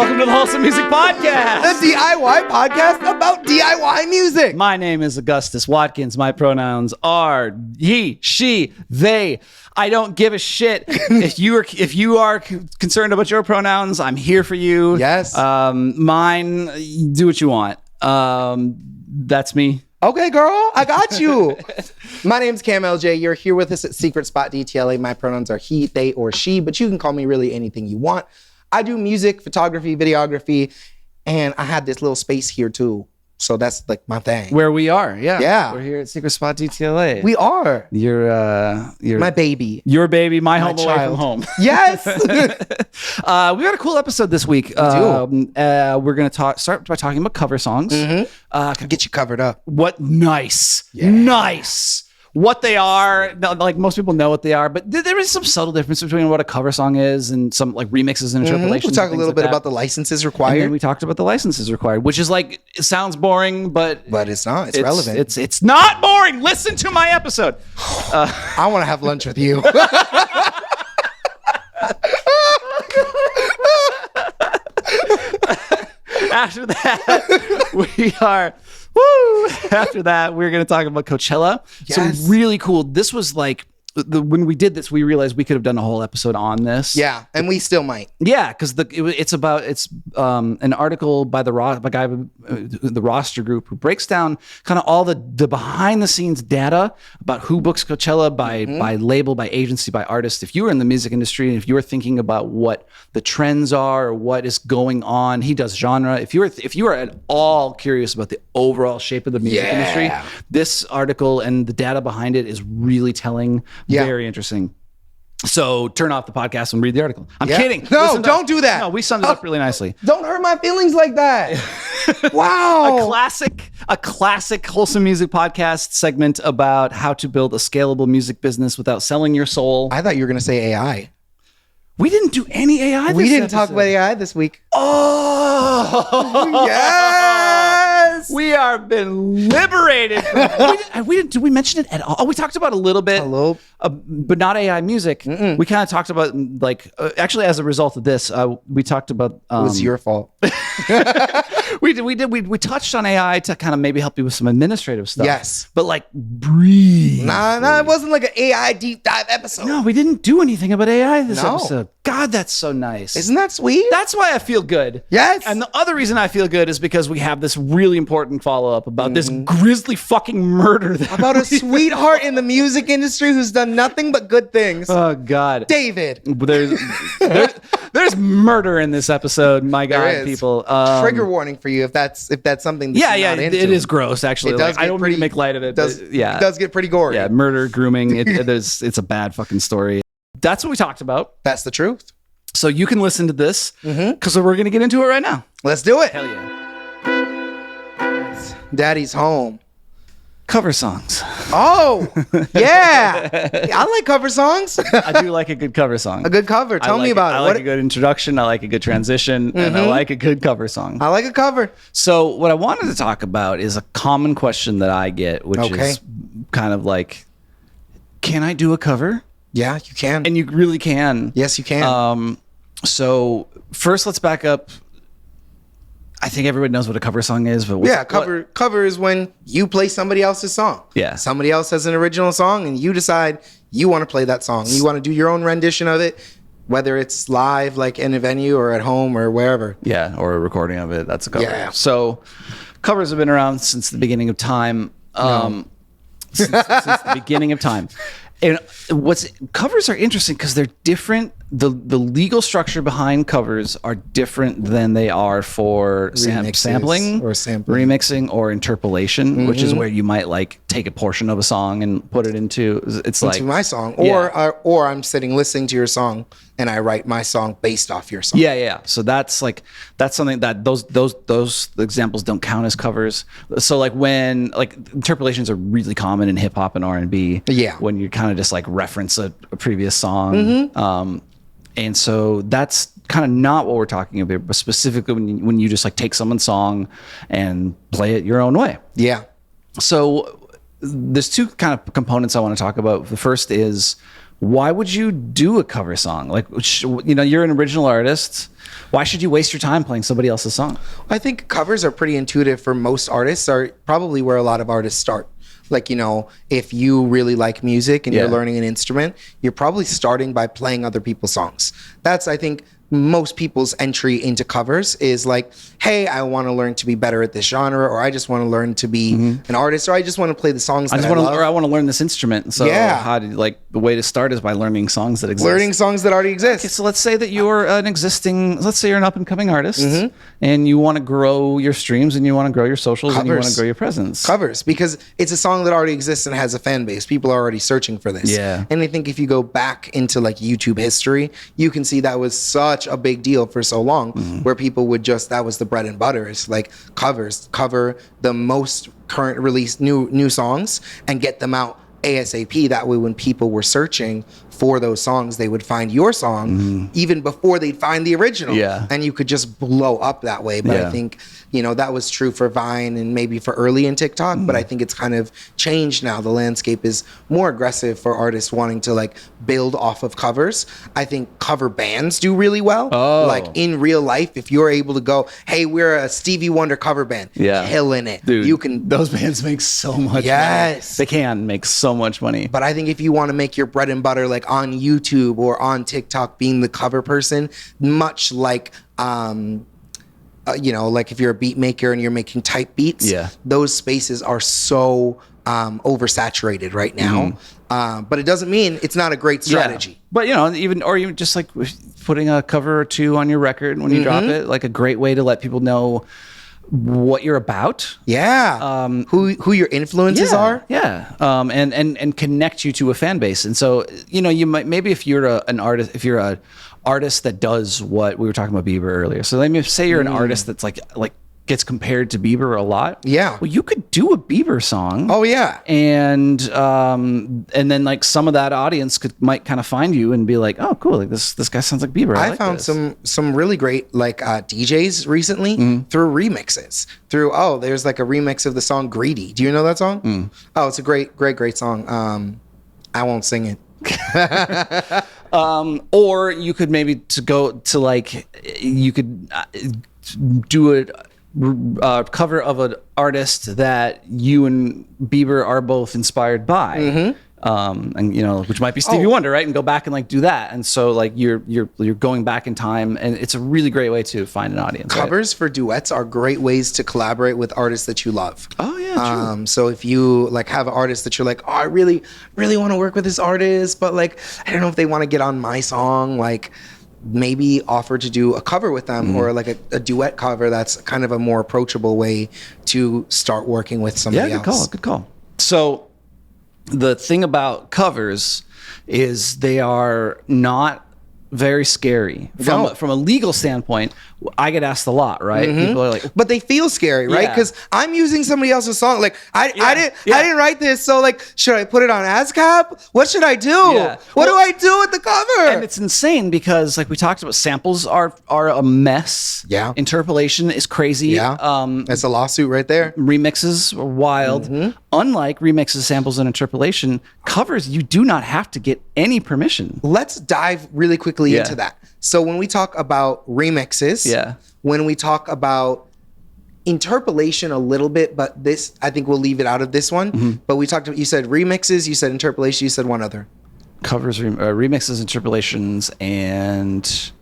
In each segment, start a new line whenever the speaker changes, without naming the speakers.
Welcome to the Wholesome Music Podcast,
The DIY podcast about DIY music.
My name is Augustus Watkins. My pronouns are he, she, they. I don't give a shit. If you are concerned about your pronouns, I'm here for you.
Yes.
Mine, do what you want. That's me.
Okay, girl, I got you. My name's Cam LJ. You're here with us at Secret Spot DTLA. My pronouns are he, they, or she, but you can call me really anything you want. I do music, photography, videography, and I had this little space here too. So that's like my thing.
Where we are, yeah.
Yeah.
We're here at Secret Spot DTLA.
We are.
You're
My baby.
Your baby, my home away
child.
from home.
Yes.
We got a cool episode this week. We're going to start by talking about cover songs.
Mm-hmm. Get you covered up.
What nice. What they are, like most people know what they are, but there is some subtle difference between what a cover song is and some like remixes and interpolations.
We'll talk a little bit about the licenses required.
And then we talked about the licenses required, which is like, it sounds boring, but
it's not. It's relevant.
It's not boring. Listen to my episode.
I want to have lunch with you.
After that, we're going to talk about Coachella.
Yes.
So really cool. This was like, when we did this, we realized we could have done a whole episode on this.
Yeah, and we still might.
Yeah, because it's an article by the roster group who breaks down kind of all the behind the scenes data about who books Coachella by label, by agency, by artist. If you are in the music industry and if you are thinking about what the trends are or what is going on, he does genre. If you are at all curious about the overall shape of the music industry, this article and the data behind it is really telling.
Yeah.
Very interesting. So turn off the podcast and read the article. I'm kidding.
No, don't do that.
No, we summed it up really nicely.
Don't hurt my feelings like that. Wow.
A classic wholesome music podcast segment about how to build a scalable music business without selling your soul.
I thought you were going to say AI.
We didn't do any AI
We didn't talk about AI this week.
Oh,
yes.
We are been liberated. Did we mention it at all? Oh, we talked about a little bit, but not AI music. We kind of talked about actually as a result of this, we talked about.
It was your fault.
We touched on AI to kind of maybe help you with some administrative stuff.
Yes,
but like breathe.
Nah, it wasn't like an AI deep dive episode.
No, we didn't do anything about AI this episode. God, that's so nice.
Isn't that sweet?
That's why I feel good.
Yes.
And the other reason I feel good is because we have this really important follow-up about this grisly fucking murder.
About a sweetheart in the music industry who's done nothing but good things.
Oh, God.
David.
There's murder in this episode. My God, people.
Trigger warning for you if that's something that you're not into.
It is gross, actually. I don't really make light of it.
It does get pretty gory.
Yeah, murder, grooming. It's a bad fucking story. That's what we talked about.
That's the truth.
So you can listen to this because we're going to get into it right now.
Let's do it.
Hell yeah.
Daddy's home.
Cover songs.
Oh, yeah. I like cover songs.
I do like a good cover song.
A good cover. Tell me about it.
I like a good introduction. I like a good transition. And I like a good cover song.
I like a cover.
So what I wanted to talk about is a common question that I get, which is kind of like, can I do a cover?
Yeah, you can.
And you really can.
Yes, you can.
So first, let's back up. I think everybody knows what a cover song is, but
cover is when you play somebody else's song.
Yeah.
Somebody else has an original song and you decide you want to play that song. You want to do your own rendition of it, whether it's live, like in a venue or at home or wherever.
Yeah, or a recording of it. That's a cover.
Yeah.
So covers have been around since the beginning of time. Since the beginning of time. And covers are interesting because they're different. The legal structure behind covers are different than they are for sampling
or
remixing or interpolation, which is where you might like take a portion of a song and put it into
my song, or I'm sitting listening to your song and I write my song based off your song.
Yeah. So that's something that those examples don't count as covers. So like when interpolations are really common in hip hop and R&B.
Yeah.
When you kind of just like reference a previous song. And so that's kind of not what we're talking about, but specifically when you just like take someone's song and play it your own way.
Yeah.
So there's two kind of components I want to talk about. The first is, why would you do a cover song? Like, you're an original artist. Why should you waste your time playing somebody else's song?
I think covers are pretty intuitive for most artists, are probably where a lot of artists start. Like, you know, if you really like music and you're learning an instrument, you're probably starting by playing other people's songs. That's, I think, most people's entry into covers is like, hey, I want to learn to be better at this genre, or I just want to learn to be an artist, or I just want to play the songs that I love.
Or I want to learn this instrument. So how do you, like, the way to start is by learning songs that exist.
Learning songs that already exist.
Okay, so let's say that you're let's say you're an up and coming artist and you want to grow your streams and you want to grow your socials and you want to grow your presence.
Covers, because it's a song that already exists and has a fan base. People are already searching for this.
Yeah.
And I think if you go back into like YouTube history, you can see that was such a big deal for so long, where people would just, that was the bread and butter. It's like cover the most current release new songs and get them out ASAP. That way when people were searching for those songs, they would find your song even before they'd find the original. And you could just blow up that way. But I think, you know, that was true for Vine and maybe for early in TikTok, but I think it's kind of changed now. The landscape is more aggressive for artists wanting to like build off of covers. I think cover bands do really well. Like in real life, if you're able to go, hey, we're a Stevie Wonder cover band, killing it.
Dude,
you can.
Those bands make so much money. They can make so much money.
But I think if you want to make your bread and butter like on YouTube or on TikTok being the cover person, much like you know, like if you're a beat maker and you're making type beats, those spaces are so oversaturated right now. But it doesn't mean it's not a great strategy.
But you know, even just like putting a cover or two on your record when you drop it, like a great way to let people know what you're about. Who your influences are. And connect you to a fan base. And so, you know, you might, maybe if you're an artist that does what we were talking about Bieber earlier. So let me say you're an artist that's like gets compared to Bieber a lot. Well, you could do a Bieber song. And then like some of that audience might kind of find you and be like, oh, cool, like this guy sounds like Bieber.
I found some really great like DJs recently through remixes. There's like a remix of the song Greedy. Do you know that song? Oh, it's a great song. I won't sing it.
Or you could maybe you could do a cover of an artist that you and Bieber are both inspired by. And you know, which might be Stevie Wonder, right? And go back and like do that. And so like you're going back in time, and it's a really great way to find an audience.
Covers for duets are great ways to collaborate with artists that you love.
True.
So if you like have an artist that you're like, oh, I really, really want to work with this artist, but like I don't know if they want to get on my song, like maybe offer to do a cover with them or like a duet cover. That's kind of a more approachable way to start working with somebody else.
Good call. So the thing about covers is they are not very scary from a legal standpoint. I get asked a lot, right? People are like,
but they feel scary, right? Because I'm using somebody else's song. Like I didn't write this, so like, should I put it on ASCAP? What should I do? What do I do with the cover?
And it's insane because, like we talked about, samples are a mess. Interpolation is crazy.
That's a lawsuit right there.
Remixes are wild. Unlike remixes, samples, and interpolation, covers you do not have to get any permission.
Let's dive really quickly into that. So when we talk about remixes, when we talk about interpolation a little bit, but this, I think we'll leave it out of this one. But we talked about, you said remixes, you said interpolation, you said one other.
Covers, remixes, interpolations, and...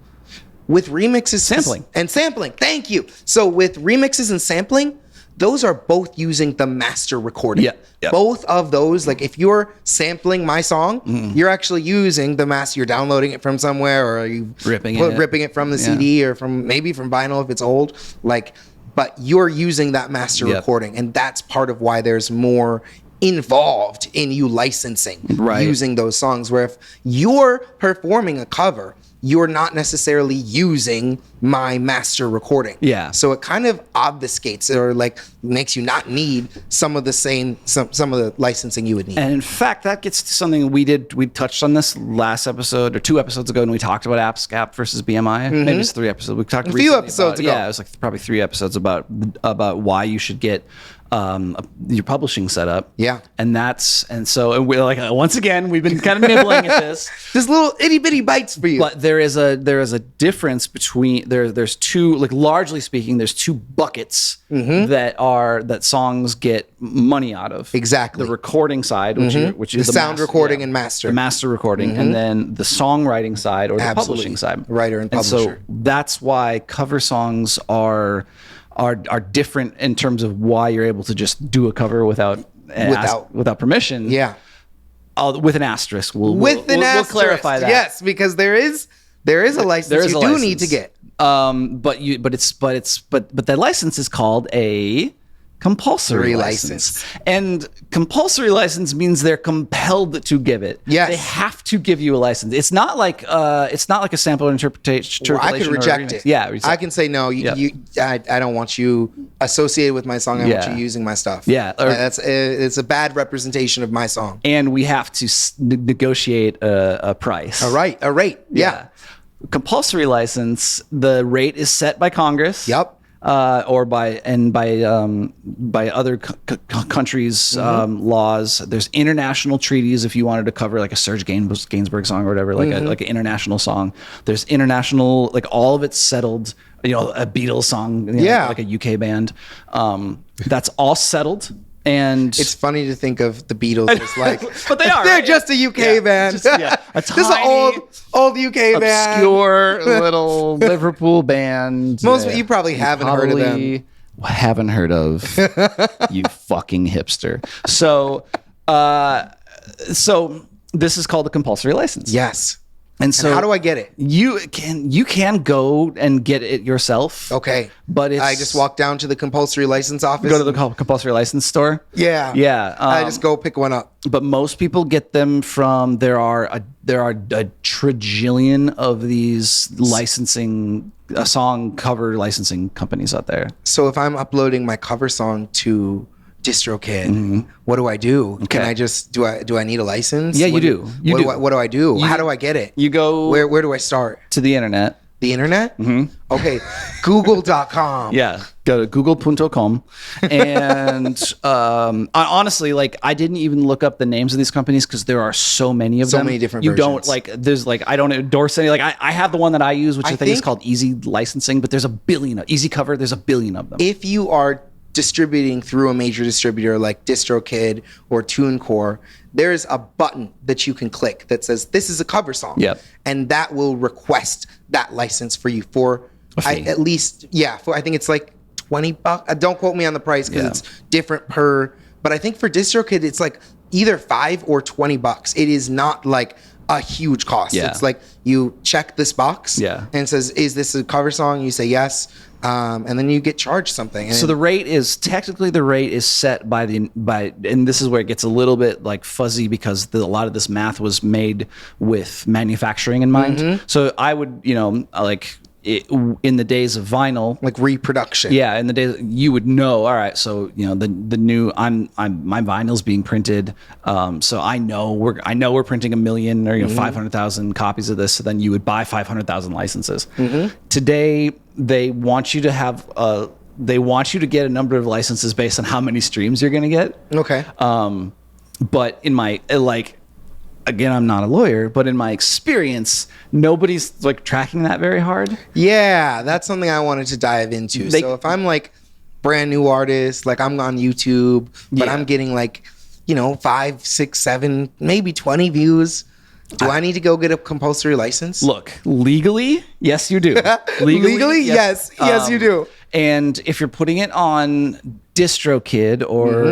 With remixes...
Sampling.
And sampling, thank you. So with remixes and sampling, those are both using the master recording. Both of those, like if you're sampling my song, you're actually using the master. You're downloading it from somewhere, or are you ripping it from the CD, or maybe from vinyl if it's old. Like, but you're using that master recording, and that's part of why there's more involved in you licensing using those songs. Where if you're performing a cover, you're not necessarily using my master recording. So it kind of obfuscates or like makes you not need some of the licensing you would need.
And in fact, that gets to something we touched on this last episode or 2 episodes ago when we talked about ASCAP versus BMI. Maybe it's 3 episodes. We talked
a few episodes ago.
Yeah, it was like probably 3 episodes about why you should get your publishing setup.
Yeah.
And we're like, once again, we've been kind of nibbling at this.
Just little itty bitty bites for you.
But there is a difference between there's two, like, largely speaking, there's two buckets that songs get money out of.
Exactly.
The recording side, which is
the sound recording and master.
The master recording, and then the songwriting side, or the publishing side.
Writer and publisher.
So that's why cover songs are different in terms of why you're able to just do a cover without permission.
Yeah.
With an asterisk. We'll clarify that.
Yes, because there is a license you do need to get.
But the license is called a compulsory license. And compulsory license means they're compelled to give it.
Yes.
They have to give you a license. It's not like a sample interpretation.
Well, I could reject it.
Yeah.
I can say, no, I don't want you associated with my song. I want you using my stuff.
Yeah.
It's a bad representation of my song.
And we have to negotiate a price.
A rate. Yeah.
Compulsory license, the rate is set by Congress.
Yep.
Or by other countries' laws. There's international treaties if you wanted to cover like a Serge Gainsbourg song or whatever, like an international song. There's international, like, all of it's settled. A Beatles song, like a UK band. That's all settled. And
it's funny to think of the Beatles as like,
but they are.
They're just a UK band.
This is
an old UK band,
obscure little Liverpool band.
You probably haven't heard of them.
Haven't heard of you fucking hipster. So this is called a compulsory license.
Yes.
And so
how do I get it?
You can go and get it yourself.
Okay.
But
I just walk down to the compulsory license office.
Go to the compulsory license store.
Yeah.
Yeah.
I just go pick one up.
But most people get them from, there are a trillion of these song cover licensing companies out there.
So if I'm uploading my cover song to DistroKid, what do I do?
Okay.
Can I just do I need a license?
Yeah, you do.
What do I do? How do I get it?
You go
where do I start?
To the internet.
The internet? Okay. Google.com.
Yeah. Go to google.com. And honestly, like, I didn't even look up the names of these companies because there are so many of them.
So many different
You
versions.
I don't endorse any. Like, I have the one that I use, which I think is called Easy Licensing, but there's a billion. Easy Cover, there's a billion of them.
If you are distributing through a major distributor like DistroKid or TuneCore, there's a button that you can click that says this is a cover song.
Yep.
And that will request that license for you for I think it's like $20. Don't quote me on the price because it's different per, but I think for DistroKid it's like either $5 or $20. It is not like a huge cost.
Yeah.
It's like you check this box and it says, is this a cover song? You say yes. And then you get charged something.
So the rate is set by and this is where it gets a little bit like fuzzy because a lot of this math was made with manufacturing in mind. So I would, in the days of vinyl,
like reproduction.
Yeah, in the days you would know. All right, so the new my vinyl's being printed. So I know we're printing 1 million or 500,000 copies of this. So then you would buy 500,000 licenses. Today they want you to have they want you to get a number of licenses based on how many streams you're going to get.
Okay.
But in my again, I'm not a lawyer, but in my experience, nobody's like tracking that very hard.
Yeah, that's something I wanted to dive into. So if I'm like brand new artist, like I'm on YouTube, but I'm getting like, 5, 6, 7, maybe 20 views. Do I need to go get a compulsory license?
Look, legally, yes, you do.
Legally, yes, you do.
And if you're putting it on DistroKid or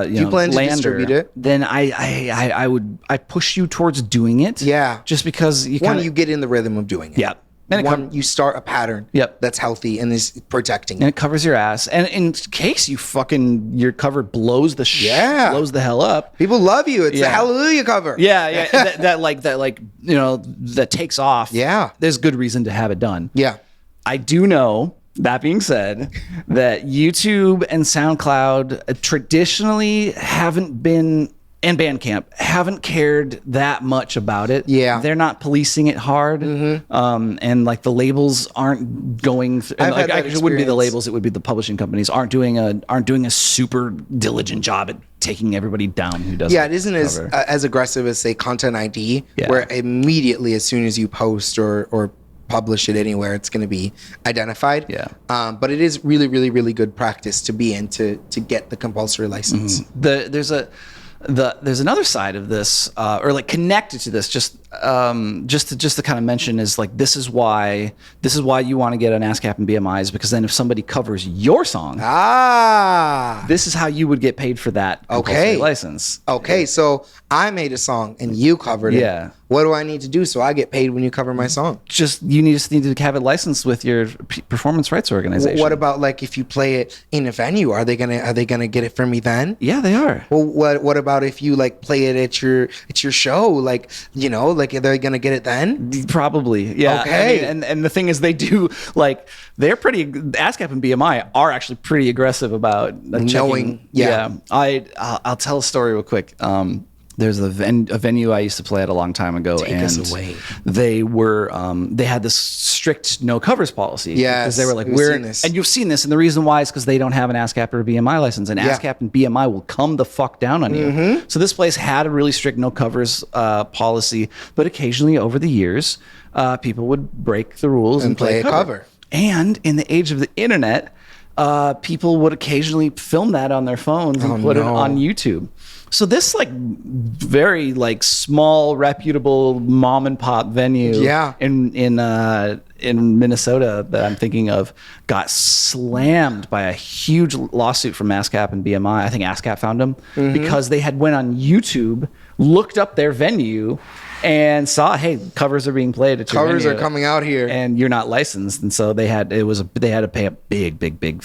you plan to distribute it,
then I push you towards doing it.
Yeah,
just because you
get in the rhythm of doing it.
Yeah.
And you start a pattern that's healthy and is protecting
and it covers your ass. And in case your cover blows the hell up,
people love you. It's a hallelujah cover.
Yeah. that takes off.
Yeah,
there's good reason to have it done.
Yeah,
I do know. That being said, that YouTube and SoundCloud traditionally haven't been and Bandcamp haven't cared that much about it.
Yeah.
They're not policing it hard. And like the labels aren't going
I've
like,
had that
it wouldn't be the
experience.
labels, it would be the publishing companies aren't doing a super diligent job at taking everybody down who doesn't.
Yeah, it isn't
cover.
as aggressive as say Content ID, where immediately as soon as you post or publish it anywhere, it's going to be identified.
Yeah.
But it is really, really, really good practice to be in to get the compulsory license.
There's another side of this, or like connected to this, just to kind of mention is like this is why you want to get an ASCAP and BMIs, because then if somebody covers your song, this is how you would get paid for that compulsory license.
Okay, so I made a song and you covered it.
Yeah.
What do I need to do so I get paid when you cover my song?
Just you need to have it licensed with your performance rights organization.
What about like if you play it in a venue? Are they gonna get it from me then?
Yeah, they are.
Well, what about if you like play it at your show? Like, you know, like are they gonna get it then?
Probably, yeah.
Okay.
I mean, and the thing is, they do like they're pretty. ASCAP and BMI are actually pretty aggressive about
Knowing. Yeah.
I'll tell a story real quick. There's a venue I used to play at a long time ago,
Take us away.
They were they had this strict no covers policy.
Yes,
because they were like,
we've seen this.
and you've seen this, and the reason why is because they don't have an ASCAP or a BMI license, and ASCAP and BMI will come the fuck down on you. So this place had a really strict no covers policy, but occasionally over the years, people would break the rules and play a cover. And in the age of the internet, people would occasionally film that on their phones and put it on YouTube. So this like very like small reputable mom and pop venue in Minnesota that I'm thinking of got slammed by a huge lawsuit from ASCAP and BMI. I think ASCAP found them because they had went on YouTube, looked up their venue, and saw, hey, covers are being played at your
Covers
venue,
are coming out here,
and you're not licensed, and so they had to pay a big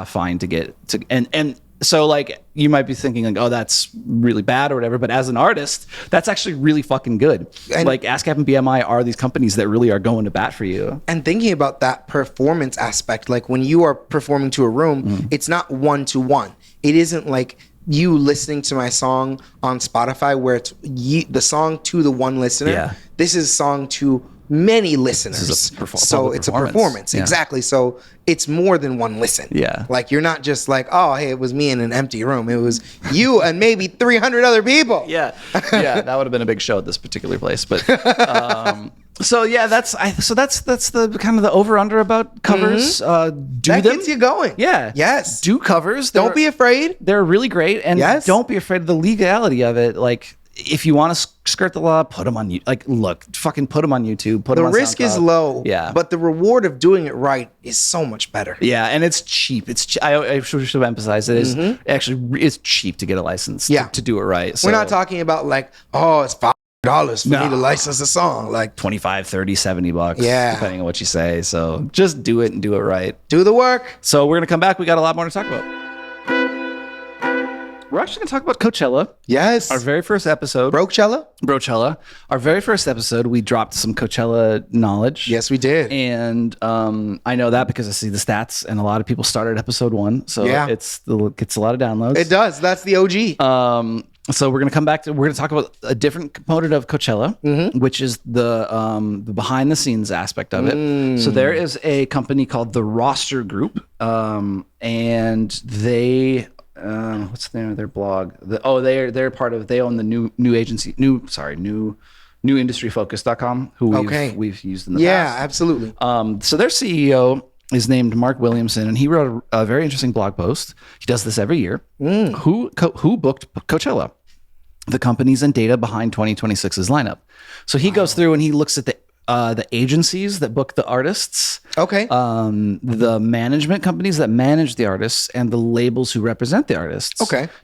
fine to get to and. So like you might be thinking like, oh, that's really bad or whatever, but as an artist, that's actually really fucking good. And like ASCAP and BMI are these companies that really are going to bat for you.
And thinking about that performance aspect, like when you are performing to a room, it's not 1-to-1. It isn't like you listening to my song on Spotify where it's the song to the one listener.
Yeah.
This is song to many listeners.
This is
so it's a performance.
Yeah.
Exactly. So it's more than one listen.
Yeah.
Like you're not just like, oh, hey, it was me in an empty room. It was you and maybe 300 other people.
Yeah. Yeah. That would have been a big show at this particular place. But so yeah, that's the kind of the over under about covers.
That gets you going.
Yeah.
Yes.
Do covers.
Don't be afraid.
They're really great. And don't be afraid of the legality of it. Like, if you want to skirt the law, put them on fucking put them on YouTube. Put them on
The risk is low, but the reward of doing it right is so much better.
Yeah, and it's cheap. I should emphasize it is actually it's cheap to get a license. To do it right. So
we're not talking about like, oh, it's $5 for me to license a song, like
25, 30, $70, depending on what you say. So just do it and do it right.
Do the work.
So we're gonna come back. We got a lot more to talk about. We're actually going to talk about Coachella.
Yes.
Our very first episode. Brochella. Our very first episode, we dropped some Coachella knowledge.
Yes, we did.
And I know that because I see the stats, and a lot of people started episode 1. So it gets a lot of downloads.
It does. That's the OG.
So we're going to come back to, we're going to talk about a different component of Coachella, which is the behind the scenes aspect of it. So there is a company called the Roster Group, and they... what's their blog? They're part of, they own the new agency, new industryfocus.com, who we've used in the past.
Yeah, absolutely.
So their CEO is named Mark Williamson, and he wrote a very interesting blog post. He does this every year. Who booked Coachella? The companies and data behind 2026's lineup. So he goes through and he looks at the agencies that book the artists, the management companies that manage the artists, and the labels who represent the artists.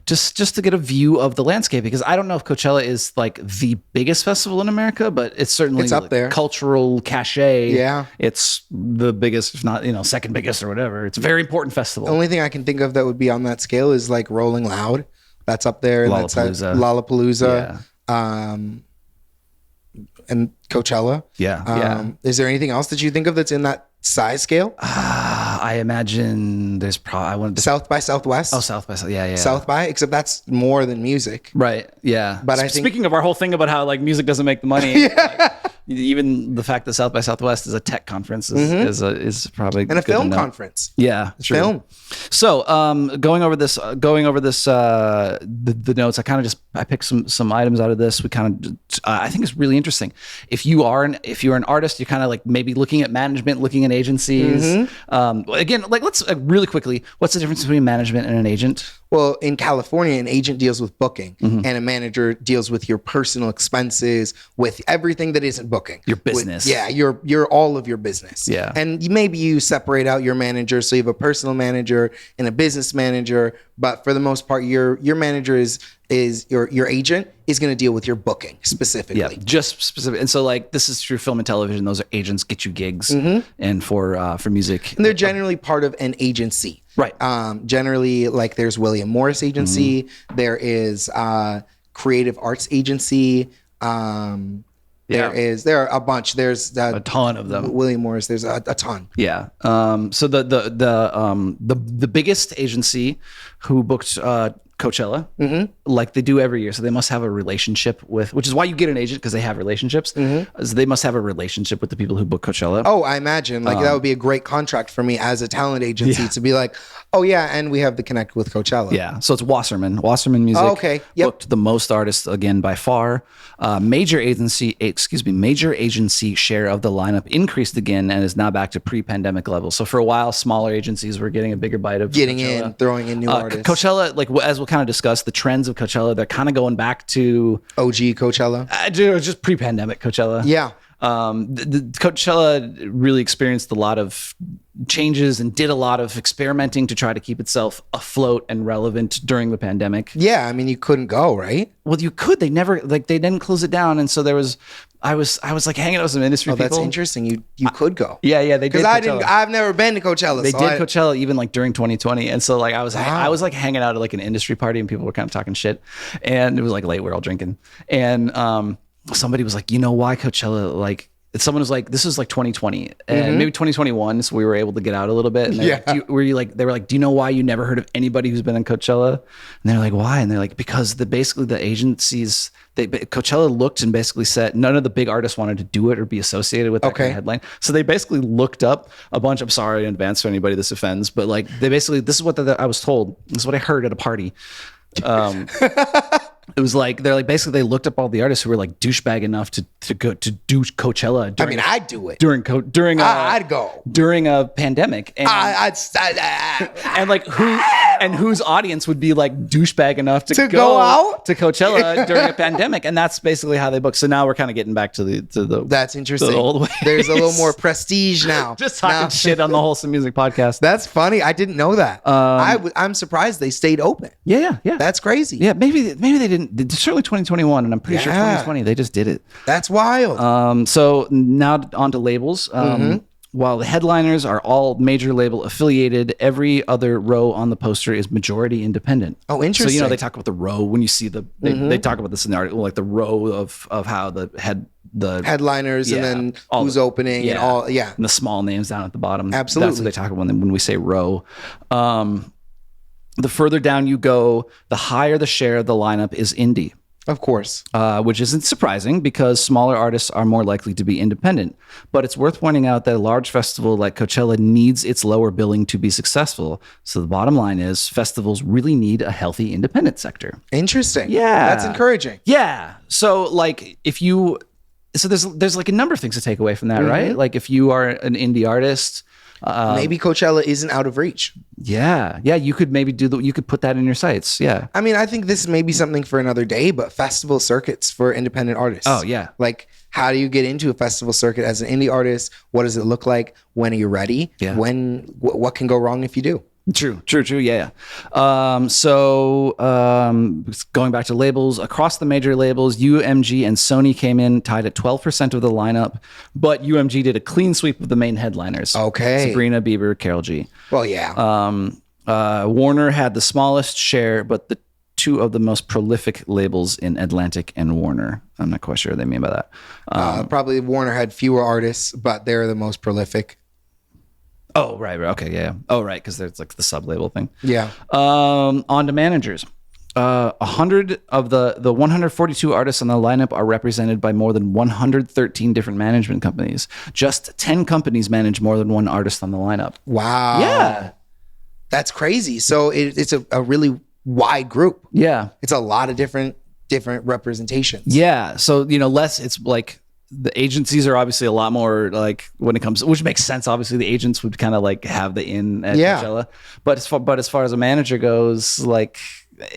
Just to get a view of the landscape, because I don't know if Coachella is like the biggest festival in America, but it's certainly
up there.
Cultural cachet.
Yeah,
it's the biggest, if not second biggest or whatever. It's a very important festival.
The only thing I can think of that would be on that scale is like Rolling Loud. That's up there. Lollapalooza. And Coachella.
Yeah.
Is there anything else that you think of that's in that size scale?
I I imagine there's probably I wanted to,
South by Southwest.
oh, South by South. Yeah.
South by, except that's more than music.
Right. Yeah.
But I think-
speaking of our whole thing about how like music doesn't make the money, like, even the fact that South by Southwest is a tech conference is probably
And a
good to
film
know.
conference.
Yeah, true.
Film.
So, going over this, the notes. I picked some items out of this. We kind of, I think it's really interesting. If you're an artist, you're kind of like maybe looking at management, looking at agencies. Again, like let's really quickly. What's the difference between management and an agent?
Well, in California, an agent deals with booking and a manager deals with your personal expenses, with everything that isn't booking.
Your business.
You're all of your business.
Yeah.
And maybe you separate out your manager. So you have a personal manager and a business manager. But for the most part, your manager is your agent is going to deal with your booking specifically.
Yeah, just specific. And so like this is true film and television. Those are agents get you gigs and for music.
And they're generally part of an agency.
Right.
Generally, like there's William Morris Agency. There is Creative Arts Agency. There are a bunch. There's
a ton of them.
William Morris. There's a ton.
Yeah. So the biggest agency who booked Coachella, like they do every year. So they must have a relationship with, which is why you get an agent, because they have relationships. So they must have a relationship with the people who book Coachella.
Oh, I imagine like that would be a great contract for me as a talent agency to be like, oh yeah, and we have the connect with Coachella.
Yeah. So it's Wasserman Music.
Oh, okay. Yep.
Booked the most artists again by far. Major agency share of the lineup increased again and is now back to pre-pandemic levels. So for a while, smaller agencies were getting a bigger bite of
getting
Coachella.
in, throwing in new artists.
Coachella, like as we'll kind of discuss, the trends of Coachella, they're kind of going back to
OG Coachella.
Just pre-pandemic Coachella.
Yeah.
The Coachella really experienced a lot of changes and did a lot of experimenting to try to keep itself afloat and relevant during the pandemic.
Yeah, I mean you couldn't go, right?
Well, you could. They never they didn't close it down, and so there was. I was like hanging out with some industry people.
That's interesting. You could go.
Yeah, they did.
Because I've never been to Coachella.
They did Coachella even like during 2020, and so like I was like hanging out at like an industry party, and people were kind of talking shit, and it was like late. We're all drinking, and somebody was like, you know why Coachella like. Someone was like, this was like 2020 and maybe 2021. So we were able to get out a little bit. And they were like, do you know why you never heard of anybody who's been on Coachella? And they're like, why? And they're like, because basically the agencies, Coachella looked and basically said none of the big artists wanted to do it or be associated with that kind of headline. So they basically looked up a bunch. I'm sorry in advance for anybody this offends, but like they basically, this is what I was told. This is what I heard at a party. It was like basically they looked up all the artists who were like douchebag enough to go to do Coachella.
I'd do it
I'd
go
during a pandemic, and and like whose audience would be like douchebag enough to go out to Coachella during a pandemic, and that's basically how they book. So now we're kind of getting back to the
that's interesting.
The old ways.
There's a little more prestige now.
Just talking shit on the Wholesome Music podcast.
That's funny. I didn't know that. I'm surprised they stayed open.
Yeah.
That's crazy.
Yeah, maybe they didn't. Certainly 2021, and I'm pretty sure 2020 they just did it.
That's wild.
So now on to labels. While the headliners are all major label affiliated, every other row on the poster is majority independent.
Oh, interesting.
So they talk about the row when you see they talk about this in the article, like the row of how the
headliners and then who's opening and all. Yeah,
and the small names down at the bottom.
Absolutely,
that's what they talk about when we say row. The further down you go, the higher the share of the lineup is indie.
Of course.
Which isn't surprising because smaller artists are more likely to be independent. But it's worth pointing out that a large festival like Coachella needs its lower billing to be successful. So the bottom line is festivals really need a healthy independent sector.
Interesting.
Yeah.
That's encouraging.
Yeah. So like there's like a number of things to take away from that, right? Like if you are an indie artist,
maybe Coachella isn't out of reach.
Yeah, you could maybe you could put that in your sites. Yeah,
I mean, I think this may be something for another day, but festival circuits for independent artists.
Oh yeah,
like how do you get into a festival circuit as an indie artist? What does it look like? When are you ready?
Yeah.
What can go wrong if you do?
True. Yeah. Going back to labels, across the major labels, UMG and Sony came in tied at 12% of the lineup, but UMG did a clean sweep of the main headliners.
Okay.
Sabrina, Bieber, Karol G.
Well, yeah.
Warner had the smallest share, but the two of the most prolific labels in Atlantic and Warner. I'm not quite sure what they mean by that.
Probably Warner had fewer artists, but they're the most prolific.
Oh, right. Okay. Yeah. Oh, right. Because there's like the sub-label thing.
Yeah.
On to managers. 100 of the 142 artists on the lineup are represented by more than 113 different management companies. Just 10 companies manage more than one artist on the lineup.
Wow.
Yeah.
That's crazy. So it's a really wide group.
Yeah.
It's a lot of different representations.
Yeah. So, less, it's like the agencies are obviously a lot more like when it comes, which makes sense. Obviously the agents would kind of like have the in at Coachella, but as far as a manager goes, like,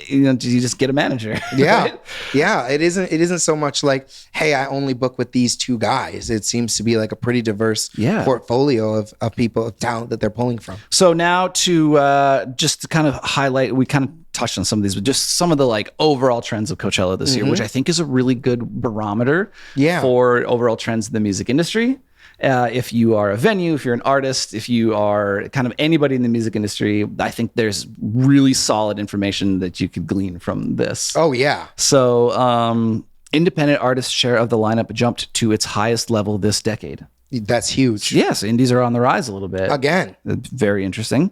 you just get a manager.
Yeah.
Right?
Yeah. It isn't so much like, hey, I only book with these two guys. It seems to be like a pretty diverse portfolio of people, of talent that they're pulling from.
So now to just to kind of highlight, we kind of touched on some of these, but just some of the like overall trends of Coachella this year, which I think is a really good barometer for overall trends in the music industry. If you are a venue, if you're an artist, if you are kind of anybody in the music industry, I think there's really solid information that you could glean from this.
Oh, yeah.
So independent artist share of the lineup jumped to its highest level this decade.
That's huge.
Yes, indies are on the rise a little bit.
Again.
Very interesting.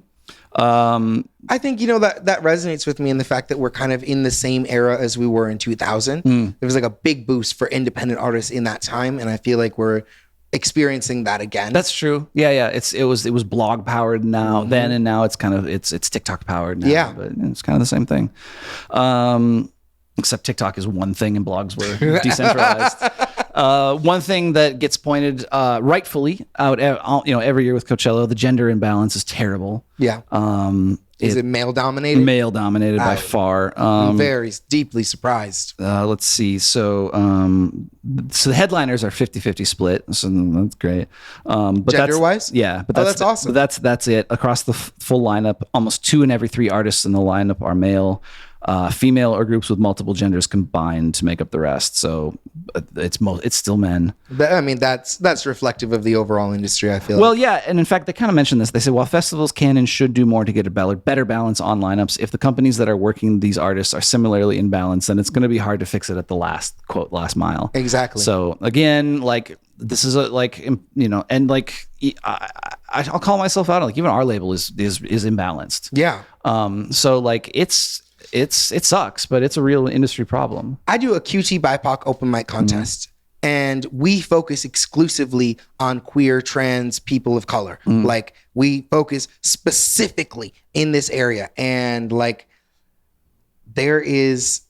I think, that resonates with me in the fact that we're kind of in the same era as we were in 2000. There was like a big boost for independent artists in that time. And I feel like we're experiencing that again.
That's true. Yeah. It was blog powered now then, and now it's kind of it's TikTok powered now. Yeah, but it's kind of the same thing. Except TikTok is one thing and blogs were decentralized. One thing that gets pointed rightfully out, every year with Coachella, the gender imbalance is terrible.
Yeah. Is it male dominated?
Male dominated by far.
I'm very deeply surprised.
Let's see. So the headliners are 50-50 split. So that's great. But
gender-wise?
Yeah. But
that's awesome.
But that's it. Across the full lineup, almost 2 in every 3 artists in the lineup are male. Female or groups with multiple genders combined to make up the rest. So it's still men.
That's reflective of the overall industry, I feel.
Well, yeah, and in fact, they kind of mentioned this. They said, while festivals can and should do more to get a better balance on lineups, if the companies that are working these artists are similarly in balance, then it's going to be hard to fix it at the last last mile.
Exactly.
So again, like this is and like I'll call myself out. Like even our label is imbalanced.
Yeah.
So like it sucks, but it's a real industry problem.
I do a QT BIPOC open mic contest, and we focus exclusively on queer, trans, people of color. Like we focus specifically in this area, and like there's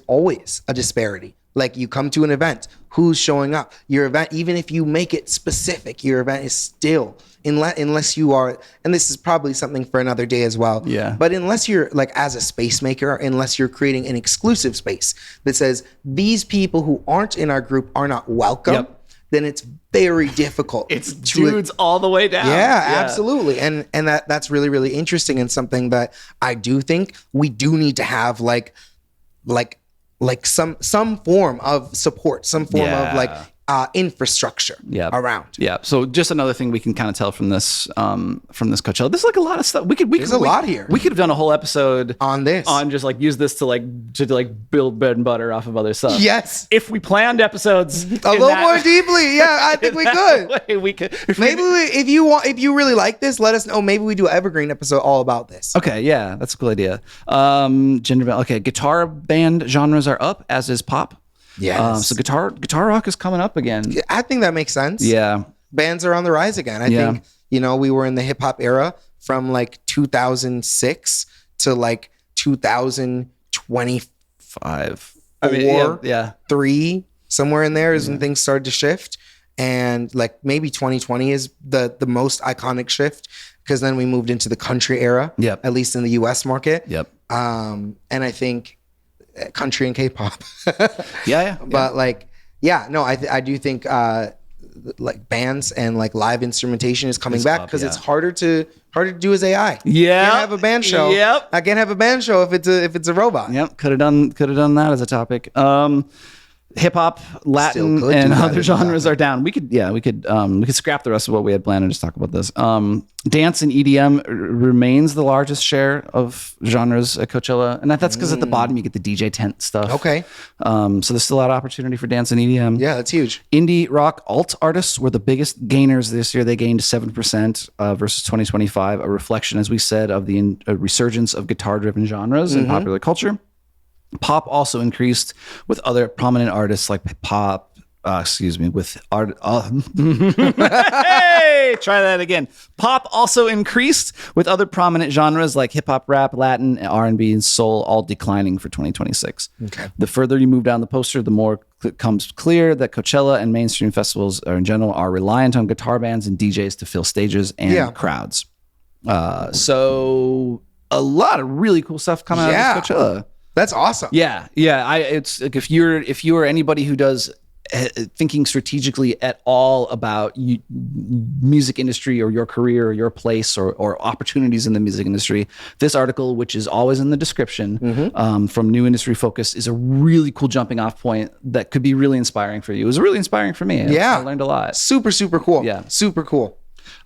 always a disparity. Like you come to an event, who's showing up? Your event, even if you make it specific, your event is still, unless you are, and this is probably something for another day as well.
Yeah.
But unless you're like as a space maker, unless you're creating an exclusive space that says these people who aren't in our group are not welcome, then it's very difficult.
It's dudes all the way down.
Yeah, absolutely. And that's really, really interesting, and something that I do think we do need to have like some form of support, some form of like infrastructure around.
Yeah. So just another thing we can kind of tell from this Coachella. There's like a lot of stuff. There's a lot here. We could have done a whole episode
on this,
on just like use this to build bread and butter off of other stuff.
Yes.
If we planned episodes
a little more deeply, I think we could.
We could.
If you really like this, let us know. Maybe we do an evergreen episode all about this.
Okay. Yeah, that's a cool idea. Gender. Okay. Guitar band genres are up, as is pop.
Yes.
So guitar rock is coming up again.
I think that makes sense.
Yeah.
Bands are on the rise again. I think, we were in the hip hop era from like 2006 to like 2025.
I mean, yeah.
3, somewhere in there is when things started to shift. And like maybe 2020 is the most iconic shift, because then we moved into the country era, at least in the US market.
Yep.
And I think country and K-pop. But I do think like bands and like live instrumentation is coming back, because it's harder to do as AI.
Yeah.
I can't have a band show.
Yep.
I can't have a band show if it's a robot.
Yep. Could have done that as a topic. hip hop, Latin,
could do
and
that
other
if
genres are down. We could scrap the rest of what we had planned and just talk about this. Dance and EDM remains the largest share of genres at Coachella, and that's because at the bottom you get the DJ tent stuff.
Okay.
So there's still a lot of opportunity for dance and EDM.
Yeah, that's huge.
Indie rock alt artists were the biggest gainers this year. They gained 7% versus 2025, a reflection, as we said, of the resurgence of guitar-driven genres in popular culture. Pop also increased with other prominent artists like with art. Hey, try that again. Pop also increased with other prominent genres like hip hop, rap, Latin, R&B, and soul, all declining for 2026.
Okay.
The further you move down the poster, the more it comes clear that Coachella and mainstream festivals in general are reliant on guitar bands and DJs to fill stages and crowds. So a lot of really cool stuff coming out of this Coachella.
That's awesome.
Yeah. It's like if you're anybody who does thinking strategically at all about music industry or your career or your place or opportunities in the music industry, this article, which is always in the description from New Industry Focus, is a really cool jumping off point that could be really inspiring for you. It was really inspiring for me. I learned a lot.
Super, super cool.
Yeah.
Super cool.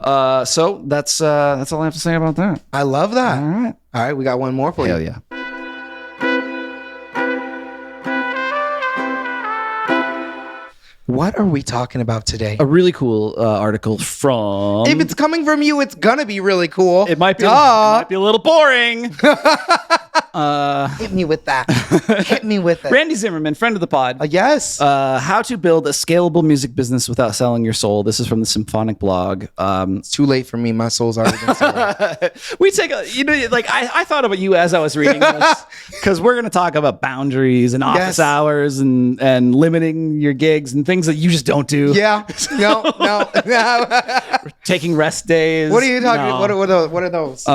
So that's all I have to say about that.
I love that.
All right.
We got one more for you.
Hell yeah.
What are we talking about today?
A really cool article from...
If it's coming from you, it's gonna be really cool.
It might be a little boring.
Hit me with that. Hit me with it.
Randy Zimmerman, friend of the pod.
Yes.
How to build a scalable music business without selling your soul. This is from the Symphonic blog.
It's too late for me. My soul's already been sold.
We take I thought about you as I was reading this because we're going to talk about boundaries and office hours and limiting your gigs and things that you just don't do.
Yeah. No.
Taking rest days.
What are you talking about? What are those?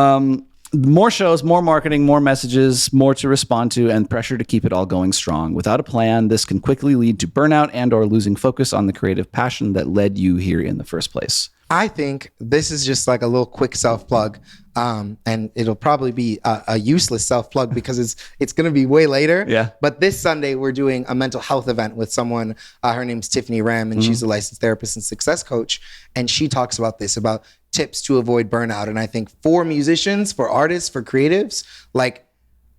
More shows, more marketing, more messages, more to respond to, and pressure to keep it all going strong. Without a plan, this can quickly lead to burnout and or losing focus on the creative passion that led you here in the first place.
I think this is just like a little quick self-plug. And it'll probably be a useless self-plug because it's going to be way later.
Yeah.
But this Sunday, we're doing a mental health event with someone. Her name's Tiffany Ram, and she's a licensed therapist and success coach. And she talks about this, about tips to avoid burnout. And I think for musicians, for artists, for creatives, like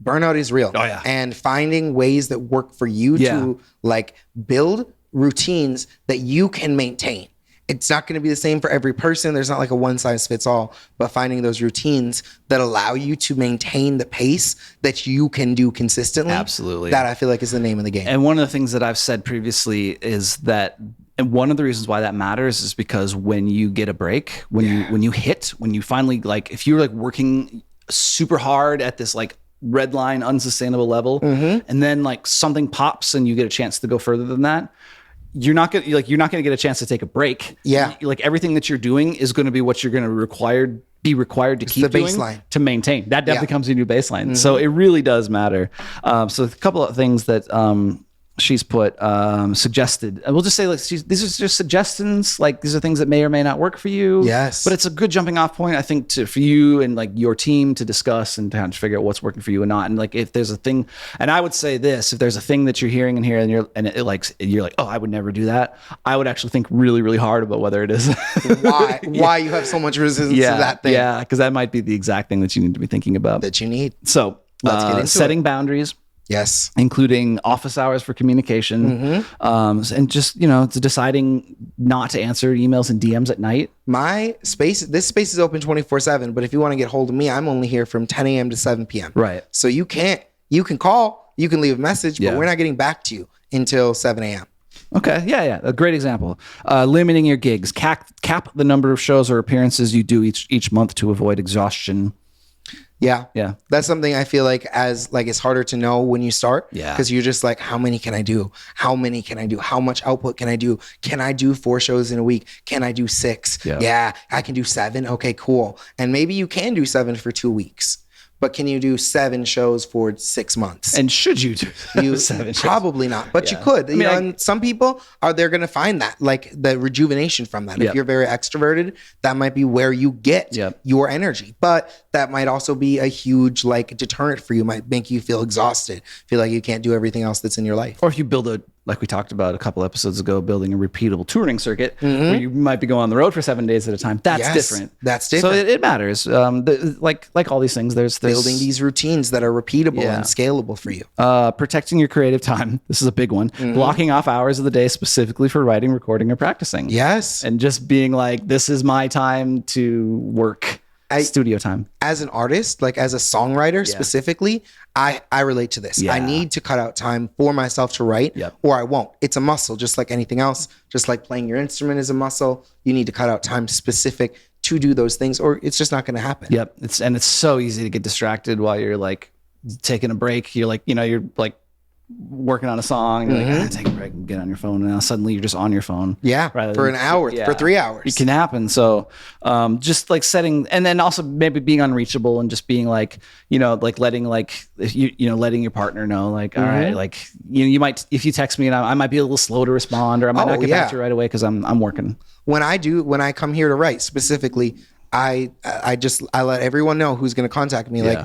burnout is real.
Oh, yeah.
And finding ways that work for you to like build routines that you can maintain. It's not going to be the same for every person. There's not like a one size fits all, but finding those routines that allow you to maintain the pace that you can do consistently.
Absolutely.
That I feel like is the name of the game.
And one of the things that I've said previously is that, and one of the reasons why that matters is because when you get a break, when you finally, like, if you're like working super hard at this like red line, unsustainable level, and then like something pops and you get a chance to go further than that, you're not gonna get a chance to take a break.
Yeah.
Like everything that you're doing is going to be what you're going to be required to keep doing to maintain. That definitely becomes your new baseline. So it really does matter. So a couple of things that she's put suggested. We'll just say, like, these are just suggestions. Like, these are things that may or may not work for you.
Yes.
But it's a good jumping off point, I think, for you and like your team to discuss and to kind of figure out what's working for you and not. And like, if there's a thing, and I would say this, if there's a thing that you're hearing and here and you're like, oh, I would never do that. I would actually think really, really hard about whether it is.
Why you have so much resistance to that thing.
Yeah. Because that might be the exact thing that you need to be thinking about.
That you need.
So
let's get into
setting boundaries.
Yes.
Including office hours for communication, and just, it's deciding not to answer emails and DMs at night.
This space is open 24/7, but if you want to get hold of me, I'm only here from 10 a.m. to 7 p.m.
Right.
So you can call, you can leave a message, but we're not getting back to you until 7 a.m.
Okay. Yeah. A great example. Limiting your gigs. Cap the number of shows or appearances you do each month to avoid exhaustion.
Yeah.
Yeah.
That's something I feel like it's harder to know when you start.
Yeah.
Because you're just like, how many can I do? How many can I do? How much output can I do? Can I do 4 shows in a week? Can I do 6? Yeah. I can do 7. Okay, cool. And maybe you can do 7 for 2 weeks. But can you do 7 shows for 6 months?
And should you do 7 shows?
Probably not, but you could. And some people they're going to find that, like the rejuvenation from that. If you're very extroverted, that might be where you get your energy. But that might also be a huge like deterrent for you. Might make you feel exhausted, feel like you can't do everything else that's in your life.
Or if you build like we talked about a couple episodes ago, building a repeatable touring circuit where you might be going on the road for 7 days at a time. That's different.
That's different.
So it matters. Like all these things, there's
building these routines that are repeatable and scalable for you.
Protecting your creative time. This is a big one. Blocking off hours of the day specifically for writing, recording, or practicing.
Yes.
And just being like, this is my time to work. Studio time.
As an artist, like as a songwriter specifically, I relate to this. I need to cut out time for myself to write or I won't. It's a muscle, just like anything else. Just like playing your instrument is a muscle. You need to cut out time specific to do those things or it's just not going to happen.
Yep. It's so easy to get distracted while you're like taking a break. You're like, you're like working on a song. You're like, take a break and get on your phone. And now suddenly you're just on your phone.
Yeah. For an hour, for 3 hours.
It can happen. So just like setting, and then also maybe being unreachable and just being like, like letting letting your partner know, like, all right, like, you might, if you text me and I might be a little slow to respond or I might not get back to you right away because I'm working. When
I come here to write specifically, I let everyone know who's going to contact me. Like,